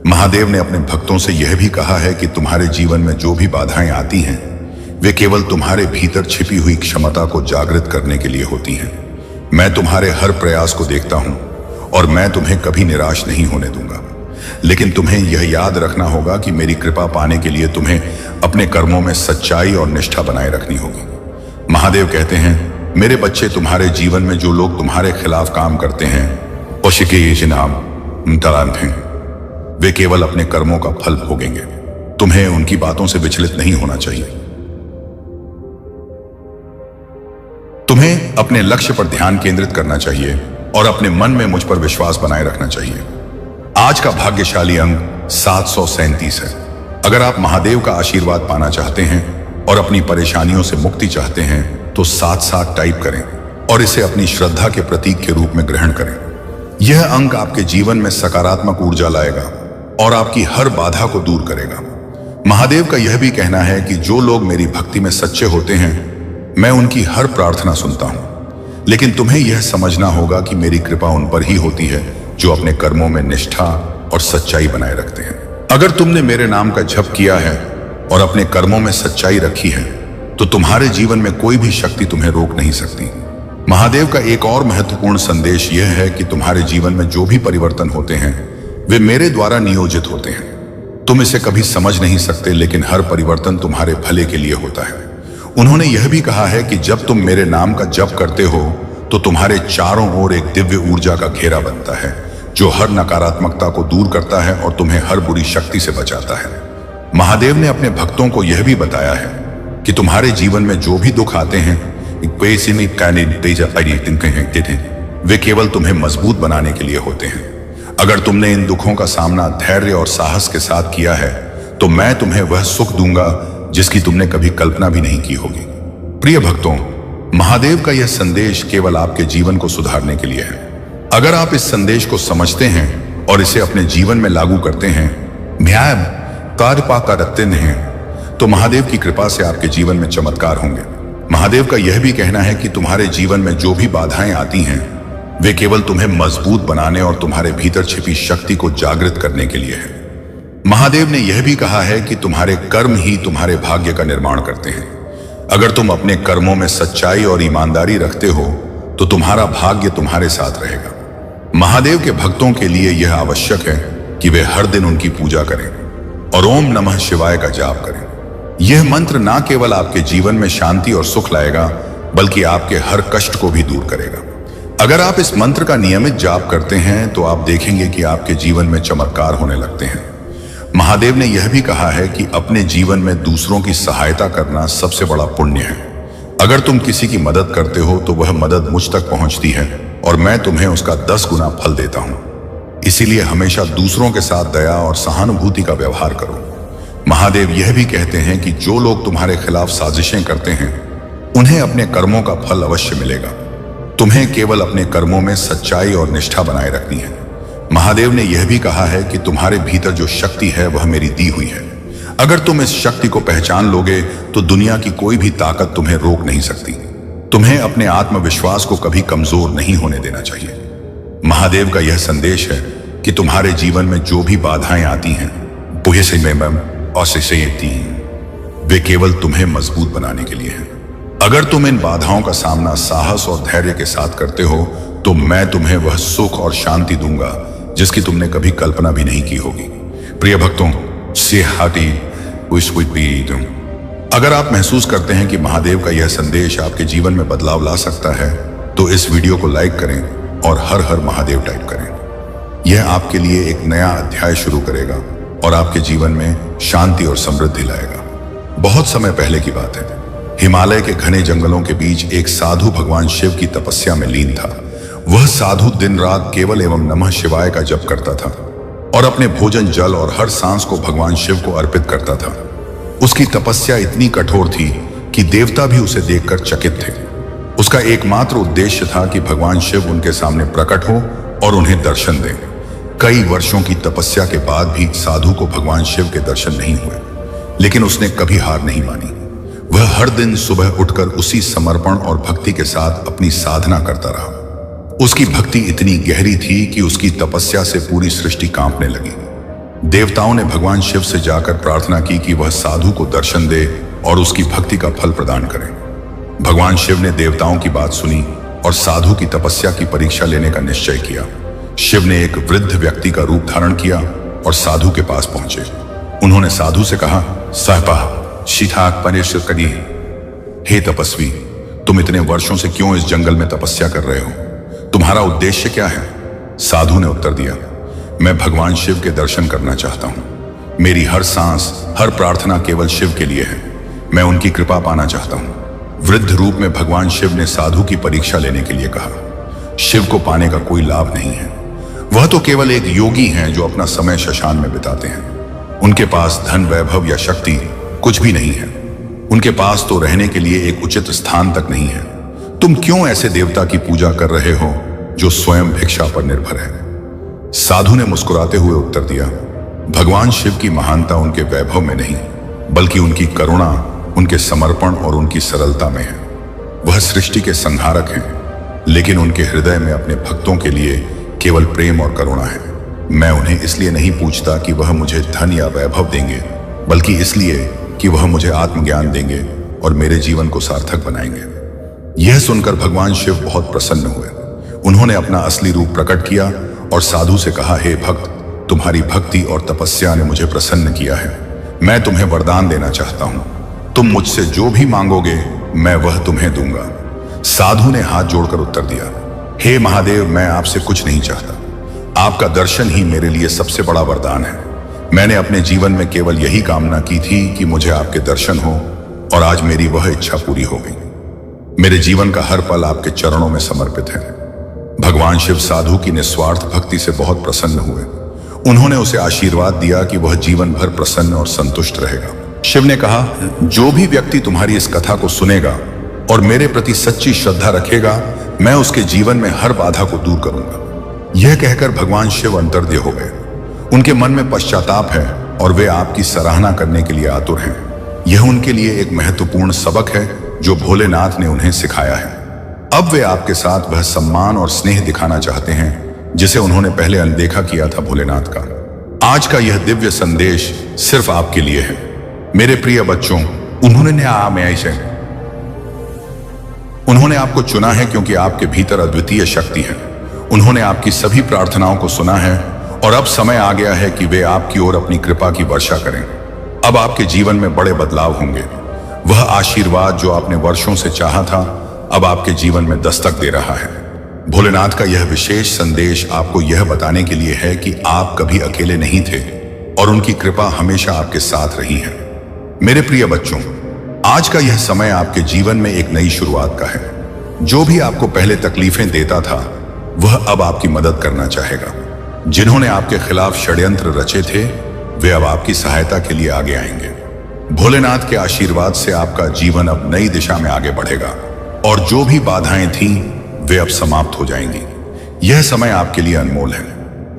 महादेव ने अपने भक्तों से यह भी कहा है कि तुम्हारे जीवन में जो भी बाधाएं आती हैं वे केवल तुम्हारे भीतर छिपी हुई क्षमता को जागृत करने के लिए होती हैं। मैं तुम्हारे हर प्रयास को देखता हूं और मैं तुम्हें कभी निराश नहीं होने दूंगा। लेकिन तुम्हें यह याद रखना होगा कि मेरी कृपा पाने के लिए तुम्हें अपने कर्मों में सच्चाई और निष्ठा बनाए रखनी होगी। महादेव कहते हैं, मेरे बच्चे, तुम्हारे जीवन में जो लोग तुम्हारे खिलाफ काम करते हैं वे केवल अपने कर्मों का फल भोगेंगे। तुम्हें उनकी बातों से विचलित नहीं होना चाहिए। तुम्हें अपने लक्ष्य पर ध्यान केंद्रित करना चाहिए और अपने मन में मुझ पर विश्वास बनाए रखना चाहिए। आज का भाग्यशाली अंक 737 है। अगर आप महादेव का आशीर्वाद पाना चाहते हैं और अपनी परेशानियों से मुक्ति चाहते हैं तो 7 टाइप करें और इसे अपनी श्रद्धा के प्रतीक के रूप में ग्रहण करें। यह अंक आपके जीवन में सकारात्मक ऊर्जा लाएगा और आपकी हर बाधा को दूर करेगा। महादेव का यह भी कहना है कि जो लोग मेरी भक्ति में सच्चे होते हैं मैं उनकी हर प्रार्थना सुनता हूं। लेकिन तुम्हें यह समझना होगा कि मेरी कृपा उन पर ही होती है जो अपने कर्मों में निष्ठा और सच्चाई बनाए रखते हैं। अगर तुमने मेरे नाम का जप किया है और अपने कर्मों में सच्चाई रखी है तो तुम्हारे जीवन में कोई भी शक्ति तुम्हें रोक नहीं सकती। महादेव का एक और महत्वपूर्ण संदेश यह है कि तुम्हारे जीवन में जो भी परिवर्तन होते हैं वे मेरे द्वारा नियोजित होते हैं। तुम इसे कभी समझ नहीं सकते, लेकिन हर परिवर्तन तुम्हारे भले के लिए होता है। उन्होंने यह भी कहा है कि जब तुम मेरे नाम का जप करते हो तो तुम्हारे चारों ओर एक दिव्य ऊर्जा का घेरा बनता है जो हर नकारात्मकता को दूर करता है और तुम्हें हर बुरी शक्ति से बचाता है। महादेव ने अपने भक्तों को यह भी बताया है कि तुम्हारे जीवन में जो भी दुख आते हैं वे केवल तुम्हें मजबूत बनाने के लिए होते हैं। अगर तुमने इन दुखों का सामना धैर्य और साहस के साथ किया है तो मैं तुम्हें वह सुख दूंगा जिसकी तुमने कभी कल्पना भी नहीं की होगी। प्रिय भक्तों, महादेव का यह संदेश केवल आपके जीवन को सुधारने के लिए है। अगर आप इस संदेश को समझते हैं और इसे अपने जीवन में लागू करते हैं तो महादेव की कृपा से आपके जीवन में चमत्कार होंगे। महादेव का यह भी कहना है कि तुम्हारे जीवन में जो भी बाधाएं आती हैं वे केवल तुम्हें मजबूत बनाने और तुम्हारे भीतर छिपी शक्ति को जागृत करने के लिए है। महादेव ने यह भी कहा है कि तुम्हारे कर्म ही तुम्हारे भाग्य का निर्माण करते हैं। अगर तुम अपने कर्मों में सच्चाई और ईमानदारी रखते हो तो तुम्हारा भाग्य तुम्हारे साथ रहेगा। महादेव के भक्तों के लिए यह आवश्यक है कि वे हर दिन उनकी पूजा करें और ओम नमः शिवाय का जाप करें। यह मंत्र ना केवल आपके जीवन में शांति और सुख लाएगा, बल्कि आपके हर कष्ट को भी दूर करेगा। अगर आप इस मंत्र का नियमित जाप करते हैं तो आप देखेंगे कि आपके जीवन में चमत्कार होने लगते हैं। महादेव ने यह भी कहा है कि अपने जीवन में दूसरों की सहायता करना सबसे बड़ा पुण्य है। अगर तुम किसी की मदद करते हो तो वह मदद मुझ तक पहुंचती है और मैं तुम्हें उसका 10 गुना फल देता हूं। इसीलिए हमेशा दूसरों के साथ दया और सहानुभूति का व्यवहार करो। महादेव यह भी कहते हैं कि जो लोग तुम्हारे खिलाफ साजिशें करते हैं उन्हें अपने कर्मों का फल अवश्य मिलेगा। तुम्हें केवल अपने कर्मों में सच्चाई और निष्ठा बनाए रखनी है। महादेव ने यह भी कहा है कि तुम्हारे भीतर जो शक्ति है वह मेरी दी हुई है। अगर तुम इस शक्ति को पहचान लोगे तो दुनिया की कोई भी ताकत तुम्हें रोक नहीं सकती। तुम्हें अपने आत्मविश्वास को कभी कमजोर नहीं होने देना चाहिए। महादेव का यह संदेश है कि तुम्हारे जीवन में जो भी बाधाएं आती हैं वे केवल तुम्हें मजबूत बनाने के लिए हैं। अगर तुम इन बाधाओं का सामना साहस और धैर्य के साथ करते हो तो मैं तुम्हें वह सुख और शांति दूंगा जिसकी तुमने कभी कल्पना भी नहीं की होगी। प्रिय भक्तों, अगर आप महसूस करते हैं कि महादेव का यह संदेश आपके जीवन में बदलाव ला सकता है तो इस वीडियो को लाइक करें और हर हर महादेव टाइप करें। यह आपके लिए एक नया अध्याय शुरू करेगा और आपके जीवन में शांति और समृद्धि लाएगा। बहुत समय पहले की बात है, हिमालय के घने जंगलों के बीच एक साधु भगवान शिव की तपस्या में लीन था। वह साधु दिन रात केवल एवं नमः शिवाय का जप करता था और अपने भोजन, जल और हर सांस को भगवान शिव को अर्पित करता था। उसकी तपस्या इतनी कठोर थी कि देवता भी उसे देखकर चकित थे। उसका एकमात्र उद्देश्य था कि भगवान शिव उनके सामने प्रकट हो और उन्हें दर्शन दें। कई वर्षों की तपस्या के बाद भी साधु को भगवान शिव के दर्शन नहीं हुए, लेकिन उसने कभी हार नहीं मानी। वह हर दिन सुबह उठकर उसी समर्पण और भक्ति के साथ अपनी साधना करता रहा। उसकी भक्ति इतनी गहरी थी कि उसकी तपस्या से पूरी सृष्टि कांपने लगी। देवताओं ने भगवान शिव से जाकर प्रार्थना की कि वह साधु को दर्शन दे और उसकी भक्ति का फल प्रदान करें। भगवान शिव ने देवताओं की बात सुनी और साधु की तपस्या की परीक्षा लेने का निश्चय किया। शिव ने एक वृद्ध व्यक्ति का रूप धारण किया और साधु के पास पहुंचे। उन्होंने साधु से कहा, हे तपस्वी, तुम इतने वर्षों से क्यों इस जंगल में तपस्या कर रहे हो? तुम्हारा उद्देश्य क्या है? साधु ने उत्तर दिया, मैं भगवान शिव के दर्शन करना चाहता हूं। मेरी हर सांस, हर प्रार्थना केवल शिव के लिए है। मैं उनकी कृपा पाना चाहता हूं। वृद्ध रूप में भगवान शिव ने साधु की परीक्षा लेने के लिए कहा। शिव को पाने का कोई लाभ नहीं है। वह तो केवल एक योगी हैं जो अपना समय शशान में बिताते हैं। उनके पास धन, वैभव या शक्ति कुछ भी नहीं है। उनके पास तो रहने के लिए एक उचित स्थान तक नहीं है। तुम क्यों ऐसे देवता की पूजा कर रहे हो जो स्वयं भिक्षा पर निर्भर है? साधु ने मुस्कुराते हुए उत्तर दिया, भगवान शिव की महानता उनके वैभव में नहीं, बल्कि उनकी करुणा, उनके समर्पण और उनकी सरलता में है। वह सृष्टि के संहारक हैं, लेकिन उनके हृदय में अपने भक्तों के लिए केवल प्रेम और करुणा है। मैं उन्हें इसलिए नहीं पूछता कि वह मुझे धन या वैभव देंगे, बल्कि इसलिए कि वह मुझे आत्मज्ञान देंगे और मेरे जीवन को सार्थक बनाएंगे। यह सुनकर भगवान शिव बहुत प्रसन्न हुए। उन्होंने अपना असली रूप प्रकट किया और साधु से कहा, हे भक्त, तुम्हारी भक्ति और तपस्या ने मुझे प्रसन्न किया है। मैं तुम्हें वरदान देना चाहता हूं। तुम मुझसे जो भी मांगोगे मैं वह तुम्हें दूंगा। साधु ने हाथ जोड़कर उत्तर दिया, हे महादेव, मैं आपसे कुछ नहीं चाहता। आपका दर्शन ही मेरे लिए सबसे बड़ा वरदान है। मैंने अपने जीवन में केवल यही कामना की थी कि मुझे आपके दर्शन हो और आज मेरी वह इच्छा पूरी हो गई। मेरे जीवन का हर पल आपके चरणों में समर्पित है। भगवान शिव साधु की निस्वार्थ भक्ति से बहुत प्रसन्न हुए। उन्होंने उसे आशीर्वाद दिया कि वह जीवन भर प्रसन्न और संतुष्ट रहेगा। शिव ने कहा, जो भी व्यक्ति तुम्हारी इस कथा को सुनेगा और मेरे प्रति सच्ची श्रद्धा रखेगा, मैं उसके जीवन में हर बाधा को दूर करूंगा। यह कहकर भगवान शिव अंतर्ध्य हो गए। उनके मन में पश्चाताप है और वे आपकी सराहना करने के लिए आतुर हैं। यह उनके लिए एक महत्वपूर्ण सबक है जो भोलेनाथ ने उन्हें सिखाया है। अब वे आपके साथ वह सम्मान और स्नेह दिखाना चाहते हैं जिसे उन्होंने पहले अनदेखा किया था भोलेनाथ का। आज का यह दिव्य संदेश सिर्फ आपके लिए है। मेरे प्रिय बच्चों, उन्होंने आपको चुना है क्योंकि आपके भीतर अद्वितीय शक्ति है। उन्होंने आपकी सभी प्रार्थनाओं को सुना है और अब समय आ गया है कि वे आपकी ओर अपनी कृपा की वर्षा करें। अब आपके जीवन में बड़े बदलाव होंगे। वह आशीर्वाद जो आपने वर्षों से चाहा था, अब आपके जीवन में दस्तक दे रहा है। भोलेनाथ का यह विशेष संदेश आपको यह बताने के लिए है कि आप कभी अकेले नहीं थे और उनकी कृपा हमेशा आपके साथ रही है। मेरे प्रिय बच्चों, आज का यह समय आपके जीवन में एक नई शुरुआत का है। जो भी आपको पहले तकलीफें देता था, वह अब आपकी मदद करना चाहेगा। जिन्होंने आपके खिलाफ षड्यंत्र रचे थे, वे अब आपकी सहायता के लिए आगे आएंगे। भोलेनाथ के आशीर्वाद से आपका जीवन अब नई दिशा में आगे बढ़ेगा और जो भी बाधाएं थीं, वे अब समाप्त हो जाएंगी। यह समय आपके लिए अनमोल है,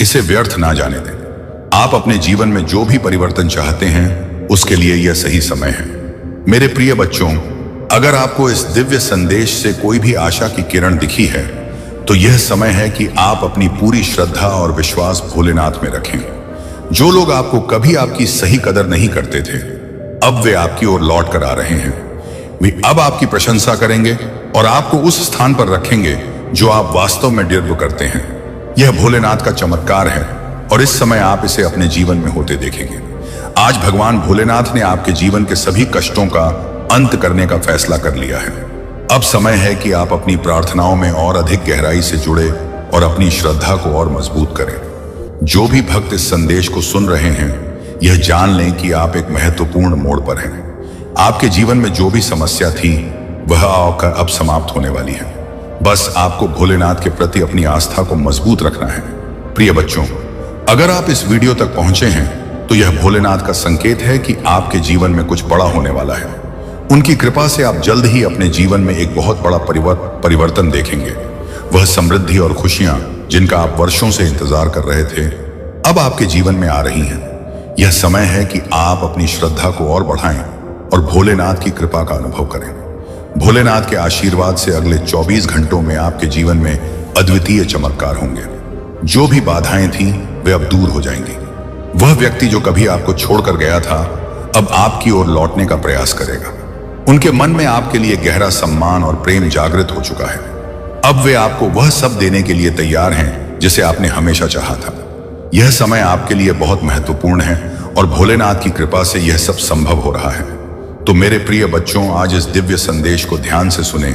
इसे व्यर्थ ना जाने दें। आप अपने जीवन में जो भी परिवर्तन चाहते हैं, उसके लिए यह सही समय है। मेरे प्रिय बच्चों, अगर आपको इस दिव्य संदेश से कोई भी आशा की किरण दिखी है, तो यह समय है कि आप अपनी पूरी श्रद्धा और विश्वास भोलेनाथ में रखें। जो लोग आपको कभी आपकी सही कदर नहीं करते थे, अब वे आपकी ओर लौट कर आ रहे हैं। वे अब आपकी प्रशंसा करेंगे और आपको उस स्थान पर रखेंगे जो आप वास्तव में डिजर्व करते हैं। यह भोलेनाथ का चमत्कार है और इस समय आप इसे अपने जीवन में होते देखेंगे। आज भगवान भोलेनाथ ने आपके जीवन के सभी कष्टों का अंत करने का फैसला कर लिया है। अब समय है कि आप अपनी प्रार्थनाओं में और अधिक गहराई से जुड़े और अपनी श्रद्धा को और मजबूत करें। जो भी भक्त इस संदेश को सुन रहे हैं, यह जान लें कि आप एक महत्वपूर्ण मोड़ पर हैं। आपके जीवन में जो भी समस्या थी, वह अब समाप्त होने वाली है। बस आपको भोलेनाथ के प्रति अपनी आस्था को मजबूत रखना है। प्रिय बच्चों, अगर आप इस वीडियो तक पहुंचे हैं, तो यह भोलेनाथ का संकेत है कि आपके जीवन में कुछ बड़ा होने वाला है। उनकी कृपा से आप जल्द ही अपने जीवन में एक बहुत बड़ा परिवर्तन देखेंगे। वह समृद्धि और खुशियां जिनका आप वर्षों से इंतजार कर रहे थे, अब आपके जीवन में आ रही हैं। यह समय है कि आप अपनी श्रद्धा को और बढ़ाएं और भोलेनाथ की कृपा का अनुभव करें। भोलेनाथ के आशीर्वाद से अगले 24 घंटों में आपके जीवन में अद्वितीय चमत्कार होंगे। जो भी बाधाएं थीं, वे अब दूर हो जाएंगी। वह व्यक्ति जो कभी आपको छोड़कर गया था, अब आपकी ओर लौटने का प्रयास करेगा। उनके मन में आपके लिए गहरा सम्मान और प्रेम जागृत हो चुका है। अब वे आपको वह सब देने के लिए तैयार हैं जिसे आपने हमेशा चाहा था। यह समय आपके लिए बहुत महत्वपूर्ण है और भोलेनाथ की कृपा से यह सब संभव हो रहा है। तो मेरे प्रिय बच्चों, आज इस दिव्य संदेश को ध्यान से सुने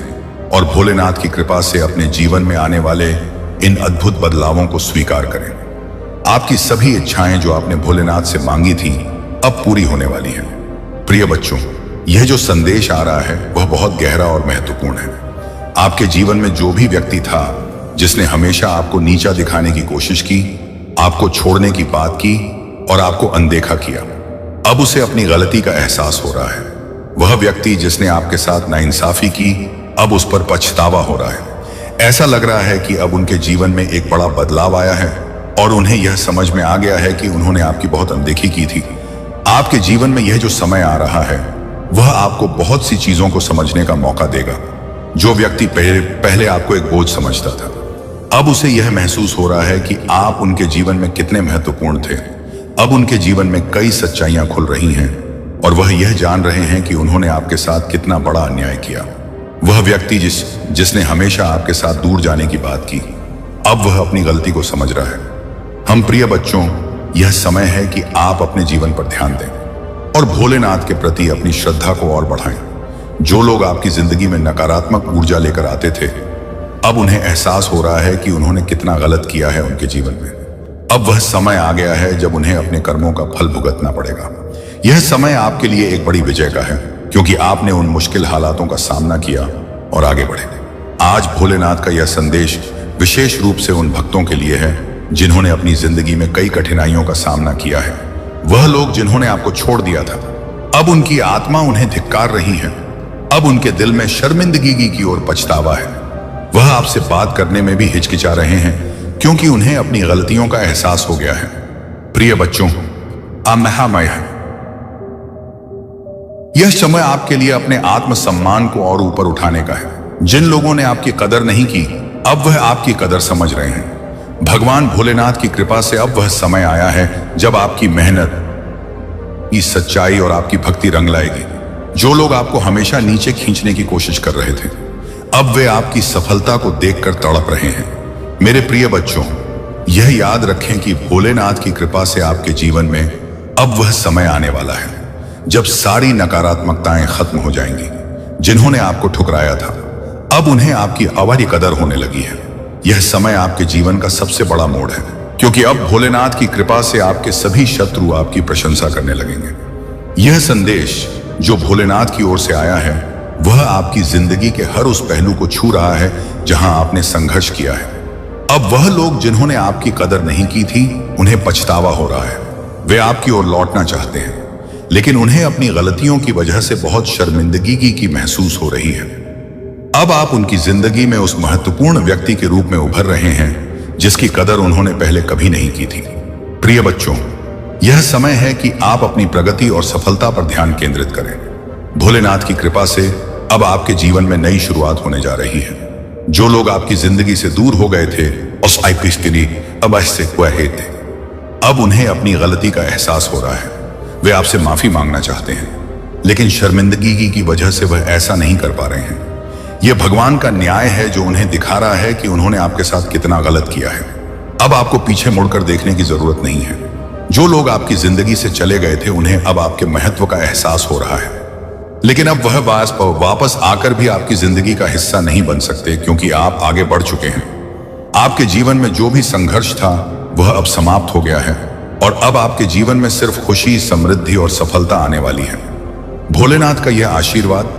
और भोलेनाथ की कृपा से अपने जीवन में आने वाले इन अद्भुत बदलावों को स्वीकार करें। आपकी सभी इच्छाएं जो आपने भोलेनाथ से मांगी थी, अब पूरी होने वाली हैं। प्रिय बच्चों, यह जो संदेश आ रहा है, वह बहुत गहरा और महत्वपूर्ण है। आपके जीवन में जो भी व्यक्ति था जिसने हमेशा आपको नीचा दिखाने की कोशिश की, आपको छोड़ने की बात की और आपको अनदेखा किया, अब उसे अपनी गलती का एहसास हो रहा है। वह व्यक्ति जिसने आपके साथ नाइंसाफी की, अब उस पर पछतावा हो रहा है। ऐसा लग रहा है कि अब उनके जीवन में एक बड़ा बदलाव आया है और उन्हें यह समझ में आ गया है कि उन्होंने आपकी बहुत अनदेखी की थी। आपके जीवन में यह जो समय आ रहा है, वह आपको बहुत सी चीजों को समझने का मौका देगा। जो व्यक्ति पहले आपको एक बोझ समझता था, अब उसे यह महसूस हो रहा है कि आप उनके जीवन में कितने महत्वपूर्ण थे। अब उनके जीवन में कई सच्चाइयां खुल रही हैं और वह यह जान रहे हैं कि उन्होंने आपके साथ कितना बड़ा अन्याय किया। वह व्यक्ति जिसने हमेशा आपके साथ दूर जाने की बात की, अब वह अपनी गलती को समझ रहा है। हम प्रिय बच्चों, यह समय है कि आप अपने जीवन पर ध्यान दें और भोलेनाथ के प्रति अपनी श्रद्धा को और बढ़ाएं। जो लोग आपकी जिंदगी में नकारात्मक ऊर्जा लेकर आते थे, अब उन्हें एहसास हो रहा है कि उन्होंने कितना गलत किया है उनके जीवन में। अब वह समय आ गया है जब उन्हें अपने कर्मों का फल भुगतना पड़ेगा। यह समय आपके लिए एक बड़ी विजय का है, क्योंकि आपने उन मुश्किल हालातों का सामना किया और आगे बढ़े। आज भोलेनाथ का यह संदेश विशेष रूप से उन भक्तों के लिए है जिन्होंने अपनी जिंदगी में कई कठिनाइयों का सामना किया है। वह लोग जिन्होंने आपको छोड़ दिया था, अब उनकी आत्मा उन्हें धिक्कार रही है। अब उनके दिल में शर्मिंदगी की ओर पछतावा है। वह आपसे बात करने में भी हिचकिचा रहे हैं, क्योंकि उन्हें अपनी गलतियों का एहसास हो गया है। प्रिय बच्चों, यह समय आपके लिए अपने आत्मसम्मान को और ऊपर उठाने का है। जिन लोगों ने आपकी कदर नहीं की, अब वह आपकी कदर समझ रहे हैं। भगवान भोलेनाथ की कृपा से अब वह समय आया है जब आपकी मेहनत की सच्चाई और आपकी भक्ति रंग लाएगी। जो लोग आपको हमेशा नीचे खींचने की कोशिश कर रहे थे, अब वे आपकी सफलता को देखकर तड़प रहे हैं। मेरे प्रिय बच्चों, यह याद रखें कि भोलेनाथ की कृपा से आपके जीवन में अब वह समय आने वाला है जब सारी नकारात्मकताएं खत्म हो जाएंगी। जिन्होंने आपको ठुकराया था, अब उन्हें आपकी अवारी कदर होने लगी है। यह समय आपके जीवन का सबसे बड़ा मोड़ है, क्योंकि अब भोलेनाथ की कृपा से आपके सभी शत्रु आपकी प्रशंसा करने लगेंगे। यह संदेश जो भोलेनाथ की ओर से आया है, वह आपकी जिंदगी के हर उस पहलू को छू रहा है जहां आपने संघर्ष किया है। अब वह लोग जिन्होंने आपकी कदर नहीं की थी, उन्हें पछतावा हो रहा है। वे आपकी ओर लौटना चाहते हैं, लेकिन उन्हें अपनी गलतियों की वजह से बहुत शर्मिंदगी की महसूस हो रही है। अब आप उनकी जिंदगी में उस महत्वपूर्ण व्यक्ति के रूप में उभर रहे हैं जिसकी कदर उन्होंने पहले कभी नहीं की थी। प्रिय बच्चों, यह समय है कि आप अपनी प्रगति और सफलता पर ध्यान केंद्रित करें। भोलेनाथ की कृपा से अब आपके जीवन में नई शुरुआत होने जा रही है। जो लोग आपकी जिंदगी से दूर हो गए थे, अब उन्हें अपनी गलती का एहसास हो रहा है। वे आपसे माफी मांगना चाहते हैं, लेकिन शर्मिंदगी की वजह से वह ऐसा नहीं कर पा रहे हैं। यह भगवान का न्याय है जो उन्हें दिखा रहा है कि उन्होंने आपके साथ कितना गलत किया है। अब आपको पीछे मुड़कर देखने की जरूरत नहीं है। जो लोग आपकी जिंदगी से चले गए थे, उन्हें अब आपके महत्व का एहसास हो रहा है, लेकिन अब वह वापस आकर भी आपकी जिंदगी का हिस्सा नहीं बन सकते, क्योंकि आप आगे बढ़ चुके हैं। आपके जीवन में जो भी संघर्ष था, वह अब समाप्त हो गया है और अब आपके जीवन में सिर्फ खुशी, समृद्धि और सफलता आने वाली है। भोलेनाथ का यह आशीर्वाद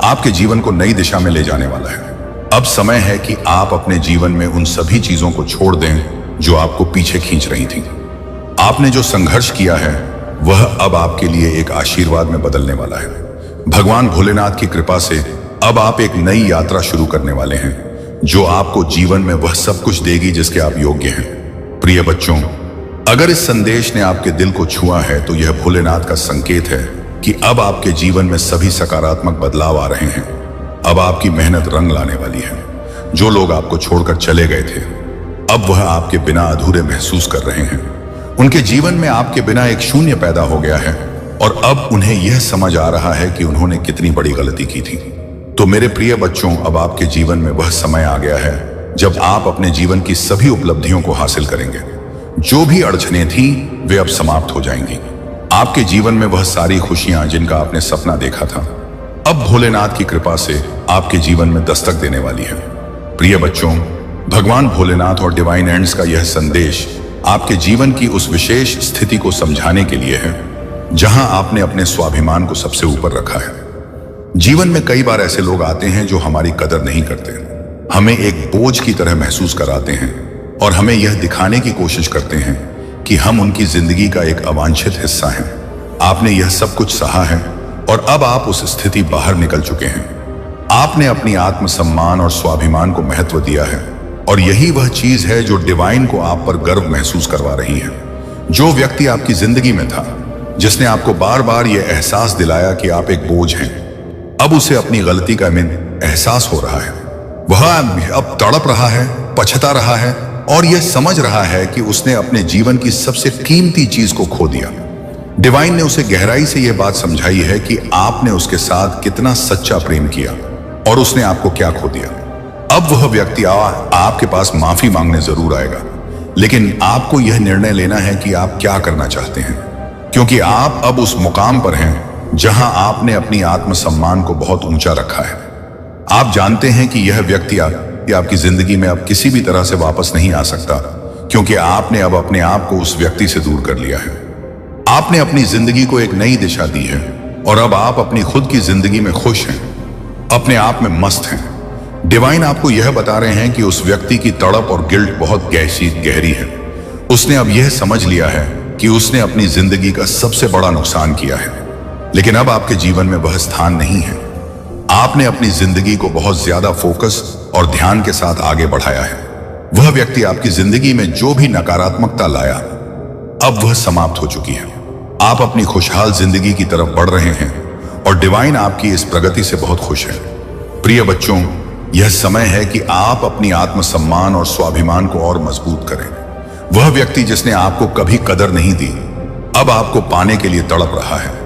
आपके जीवन को नई दिशा में ले जाने वाला है। अब समय है कि आप अपने जीवन में उन सभी चीजों को छोड़ दें जो आपको पीछे खींच रही थी। आपने जो संघर्ष किया है, वह अब आपके लिए एक आशीर्वाद में बदलने वाला है। भगवान भोलेनाथ की कृपा से अब आप एक नई यात्रा शुरू करने वाले हैं, जो आपको जीवन में वह सब कुछ देगी जिसके आप योग्य हैं। प्रिय बच्चों, अगर इस संदेश ने आपके दिल को छुआ है, तो यह भोलेनाथ का संकेत है कि अब आपके जीवन में सभी सकारात्मक बदलाव आ रहे हैं। अब आपकी मेहनत रंग लाने वाली है। जो लोग आपको छोड़कर चले गए थे, अब वह आपके बिना अधूरे महसूस कर रहे हैं। उनके जीवन में आपके बिना एक शून्य पैदा हो गया है और अब उन्हें यह समझ आ रहा है कि उन्होंने कितनी बड़ी गलती की थी। तो मेरे प्रिय बच्चों, अब आपके जीवन में वह समय आ गया है जब आप अपने जीवन की सभी उपलब्धियों को हासिल करेंगे। जो भी अड़चनें थी, वे अब समाप्त हो जाएंगी। आपके जीवन में वह सारी खुशियां जिनका आपने सपना देखा था, अब भोलेनाथ की कृपा से आपके जीवन में दस्तक देने वाली है। प्रिय बच्चों, भगवान भोलेनाथ और डिवाइन एंड्स का यह संदेश आपके जीवन की उस विशेष स्थिति को समझाने के लिए है जहां आपने अपने स्वाभिमान को सबसे ऊपर रखा है। जीवन में कई बार ऐसे लोग आते हैं जो हमारी कदर नहीं करते, हमें एक बोझ की तरह महसूस कराते हैं और हमें यह दिखाने की कोशिश करते हैं कि हम उनकी जिंदगी का एक अवांछित हिस्सा हैं। आपने यह सब कुछ सहा है और अब आप उस स्थिति बाहर निकल चुके हैं। आपने अपनी आत्मसम्मान और स्वाभिमान को महत्व दिया है और यही वह चीज है जो डिवाइन को आप पर गर्व महसूस करवा रही है। जो व्यक्ति आपकी जिंदगी में था, जिसने आपको बार बार यह एहसास दिलाया कि आप एक बोझ हैं, अब उसे अपनी गलती का एहसास हो रहा है। वह अब तड़प रहा है, पछता रहा है और यह समझ रहा है कि उसने अपने जीवन की सबसे कीमती चीज को खो दिया। डिवाइन ने उसे गहराई से यह बात समझाई है कि आपने उसके साथ कितना सच्चा प्रेम किया और उसने आपको क्या खो दिया। अब वह व्यक्ति आपके पास माफी मांगने जरूर आएगा, लेकिन आपको यह निर्णय लेना है कि आप क्या करना चाहते हैं, क्योंकि आप अब उस मुकाम पर हैं जहां आपने अपनी आत्मसम्मान को बहुत ऊंचा रखा है। आप जानते हैं कि यह व्यक्ति आपकी जिंदगी में अब किसी भी तरह से वापस नहीं आ सकता, क्योंकि आपने अब अपने आप को उस व्यक्ति से दूर कर लिया है। आपने अपनी जिंदगी को एक नई दिशा दी है और अब आप अपनी खुद की जिंदगी में खुश हैं, अपने आप में मस्त हैं। डिवाइन आपको यह बता रहे हैं कि उस व्यक्ति की तड़प और गिल्ट बहुत गहरी है। उसने अब यह समझ लिया है कि उसने अपनी जिंदगी का सबसे बड़ा नुकसान किया है, लेकिन अब आपके जीवन में वह स्थान नहीं है। आपने अपनी जिंदगी को बहुत ज्यादा फोकस और ध्यान के साथ आगे बढ़ाया है। वह व्यक्ति आपकी जिंदगी में जो भी नकारात्मकता लाया, अब वह समाप्त हो चुकी है। आप अपनी खुशहाल जिंदगी की तरफ बढ़ रहे हैं और डिवाइन आपकी इस प्रगति से बहुत खुश है। प्रिय बच्चों, यह समय है कि आप अपनी आत्मसम्मान और स्वाभिमान को और मजबूत करें। वह व्यक्ति जिसने आपको कभी कदर नहीं दी, अब आपको पाने के लिए तड़प रहा है।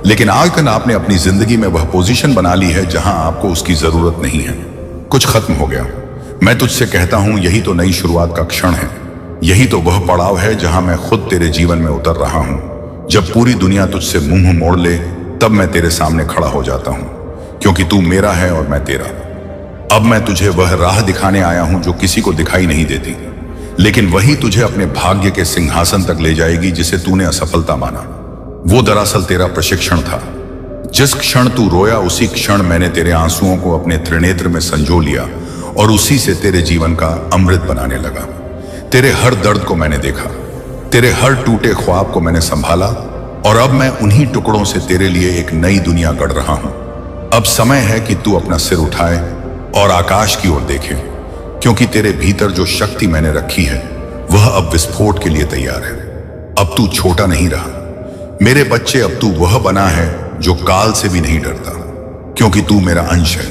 लेकिन आजकल आपने अपनी जिंदगी में वह पोजीशन बना ली है जहां आपको उसकी जरूरत नहीं है। कुछ खत्म हो गया। मैं तुझसे कहता हूं, यही तो नई शुरुआत का क्षण है। यही तो वह पड़ाव है जहां मैं खुद तेरे जीवन में उतर रहा हूं। जब पूरी दुनिया तुझसे मुंह मोड़ ले, तब मैं तेरे सामने खड़ा हो जाता हूं, क्योंकि तू मेरा है और मैं तेरा। अब मैं तुझे वह राह दिखाने आया हूं जो किसी को दिखाई नहीं देती, लेकिन वही तुझे अपने भाग्य के सिंहासन तक ले जाएगी जिसे तूने असफलता माना। वो दरअसल तेरा प्रशिक्षण था। जिस क्षण तू रोया, उसी क्षण मैंने तेरे आंसुओं को अपने त्रिनेत्र में संजो लिया और उसी से तेरे जीवन का अमृत बनाने लगा। तेरे हर दर्द को मैंने देखा, तेरे हर टूटे ख्वाब को मैंने संभाला, और अब मैं उन्हीं टुकड़ों से तेरे लिए एक नई दुनिया गढ़ रहा हूं। अब समय है कि तू अपना सिर उठाए और आकाश की ओर देखे, क्योंकि तेरे भीतर जो शक्ति मैंने रखी है वह अब विस्फोट के लिए तैयार है। अब तू छोटा नहीं रहा मेरे बच्चे, अब तू वह बना है जो काल से भी नहीं डरता, क्योंकि तू मेरा अंश है,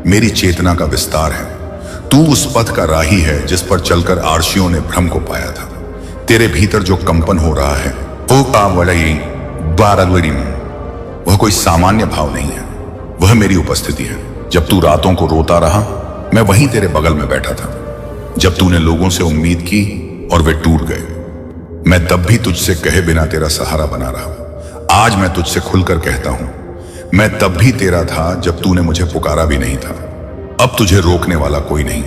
मेरी चेतना का विस्तार है। तू उस पथ का राही है जिस पर चलकर आर्षियों ने भ्रम को पाया था। तेरे भीतर जो कंपन हो रहा है वह कोई सामान्य भाव नहीं है, वह मेरी उपस्थिति है। जब तू रातों को रोता रहा, मैं वहीं तेरे बगल में बैठा था। जब तूने लोगों से उम्मीद की और वे टूट गए, मैं तब भी तुझसे कहे बिना तेरा सहारा बना रहा। आज मैं तुझसे खुलकर कहता हूं, मैं तब भी तेरा था जब तूने मुझे पुकारा भी नहीं था। अब तुझे रोकने वाला कोई नहीं,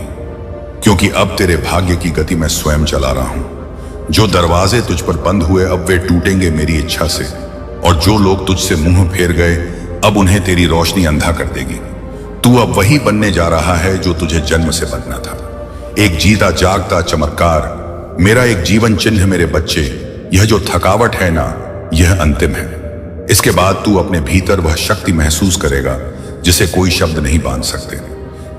क्योंकि अब तेरे भाग्य की गति मैं स्वयं चला रहा हूं। जो दरवाजे तुझ पर बंद हुए, अब वे टूटेंगे मेरी इच्छा से, और जो लोग तुझसे मुंह फेर गए, अब उन्हें तेरी रोशनी अंधा कर देगी। तू अब वही बनने जा रहा है जो तुझे जन्म से बनना था, एक जीता जागता चमत्कार, मेरा एक जीवन चिन्ह। मेरे बच्चे, यह जो थकावट है ना, यह अंतिम है। इसके बाद तू अपने भीतर वह शक्ति महसूस करेगा जिसे कोई शब्द नहीं बांध सकते।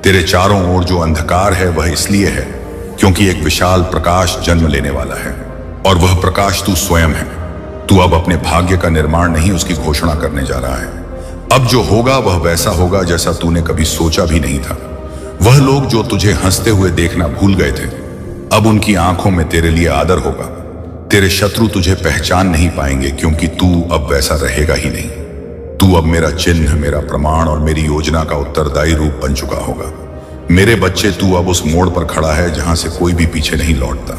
तेरे चारों ओर जो अंधकार है वह इसलिए है क्योंकि एक विशाल प्रकाश जन्म लेने वाला है, और वह प्रकाश तू स्वयं है। तू अब अपने भाग्य का निर्माण नहीं, उसकी घोषणा करने जा रहा है। अब जो होगा वह वैसा होगा जैसा तूने कभी सोचा भी नहीं था। वह लोग जो तुझे हंसते हुए देखना भूल गए थे, अब उनकी आंखों में तेरे लिए आदर होगा। तेरे शत्रु तुझे पहचान नहीं पाएंगे, क्योंकि तू अब वैसा रहेगा ही नहीं। तू अब मेरा चिन्ह, मेरा प्रमाण और मेरी योजना का उत्तरदायी रूप बन चुका होगा। मेरे बच्चे, तू अब उस मोड़ पर खड़ा है जहां से कोई भी पीछे नहीं लौटता।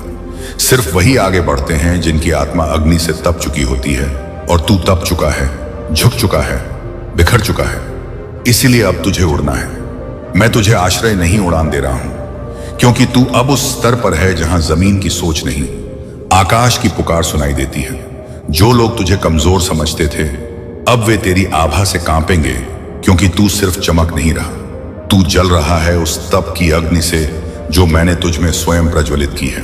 सिर्फ वही आगे बढ़ते हैं जिनकी आत्मा अग्नि से तप चुकी होती है, और तू तप चुका है, झुक चुका है, बिखर चुका है। इसीलिए अब तुझे उड़ना है। मैं तुझे आश्रय नहीं उड़ान दे रहा हूं, क्योंकि तू अब उस स्तर पर है जहां जमीन की सोच नहीं, आकाश की पुकार सुनाई देती है। जो लोग तुझे कमजोर समझते थे, अब वे तेरी आभा से कांपेंगे, क्योंकि तू सिर्फ चमक नहीं रहा, तू जल रहा है उस तप की अग्नि से जो मैंने तुझ में स्वयं प्रज्वलित की है।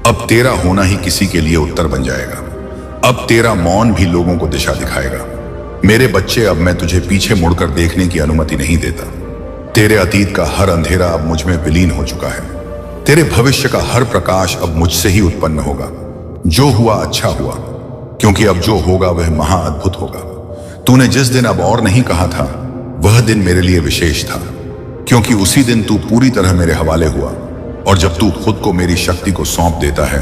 अब तेरा होना ही किसी के लिए उत्तर बन जाएगा। अब तेरा मौन भी लोगों को दिशा दिखाएगा। मेरे बच्चे, अब मैं तुझे पीछे मुड़कर देखने की अनुमति नहीं देता। तेरे अतीत का हर अंधेरा अब मुझ में विलीन हो चुका है। तेरे भविष्य का हर प्रकाश अब मुझसे ही उत्पन्न होगा। जो हुआ अच्छा हुआ, क्योंकि अब जो होगा वह महाअद्भुत होगा। तूने जिस दिन अब और नहीं कहा था, वह दिन मेरे लिए विशेष था, क्योंकि उसी दिन तू पूरी तरह मेरे हवाले हुआ। और जब तू खुद को मेरी शक्ति को सौंप देता है,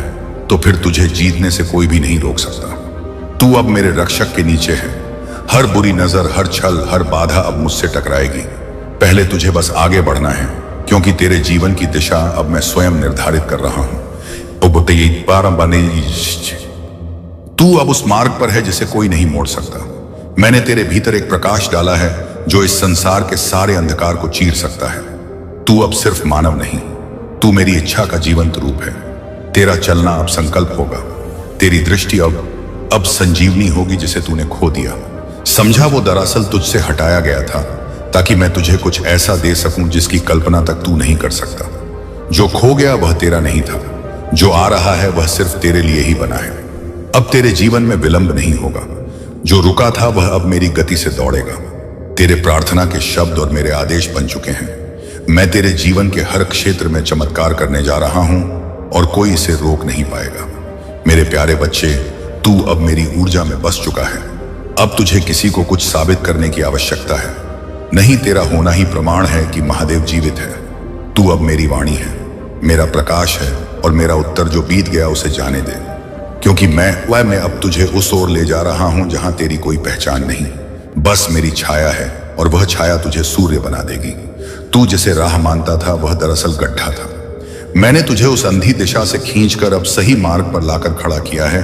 तो फिर तुझे जीतने से कोई भी नहीं रोक सकता। तू अब मेरे रक्षक के नीचे है। हर बुरी नजर, हर छल, हर बाधा अब मुझसे टकराएगी। पहले तुझे बस आगे बढ़ना है, क्योंकि तेरे जीवन की दिशा अब मैं स्वयं निर्धारित कर रहा हूं। तू अब उस मार्ग पर है जिसे कोई नहीं मोड़ सकता। मैंने तेरे भीतर एक प्रकाश डाला है जो इस संसार के सारे अंधकार को चीर सकता है। तू अब सिर्फ मानव नहीं, तू मेरी इच्छा का जीवंत रूप है। तेरा चलना अब संकल्प होगा। तेरी दृष्टि अब संजीवनी होगी जिसे तूने खो दिया। समझा, वो दरअसल तुझसे हटाया गया था ताकि मैं तुझे कुछ ऐसा दे सकूं जिसकी कल्पना तक तू नहीं कर सकता। जो खो गया वह तेरा नहीं था, जो आ रहा है वह सिर्फ तेरे लिए ही बना है। अब तेरे जीवन में विलंब नहीं होगा। जो रुका था वह अब मेरी गति से दौड़ेगा। तेरे प्रार्थना के शब्द और मेरे आदेश बन चुके हैं। मैं तेरे जीवन के हर क्षेत्र में चमत्कार करने जा रहा हूं और कोई इसे रोक नहीं पाएगा। मेरे प्यारे बच्चे, तू अब मेरी ऊर्जा में बस चुका है। अब तुझे किसी को कुछ साबित करने की आवश्यकता है नहीं, तेरा होना ही प्रमाण है कि महादेव जीवित है। तू अब मेरी वाणी है, मेरा प्रकाश है, और मेरा उत्तर जो बीत गया उसे जाने दे, क्योंकि मैं अब तुझे उस ओर ले जा रहा हूं जहां तेरी कोई पहचान नहीं, बस मेरी छाया है, और वह छाया तुझे सूर्य बना देगी। तू जिसे राह मानता था वह दरअसल गड्ढा था। मैंने तुझे उस अंधी दिशा से खींचकर अब सही मार्ग पर लाकर खड़ा किया है।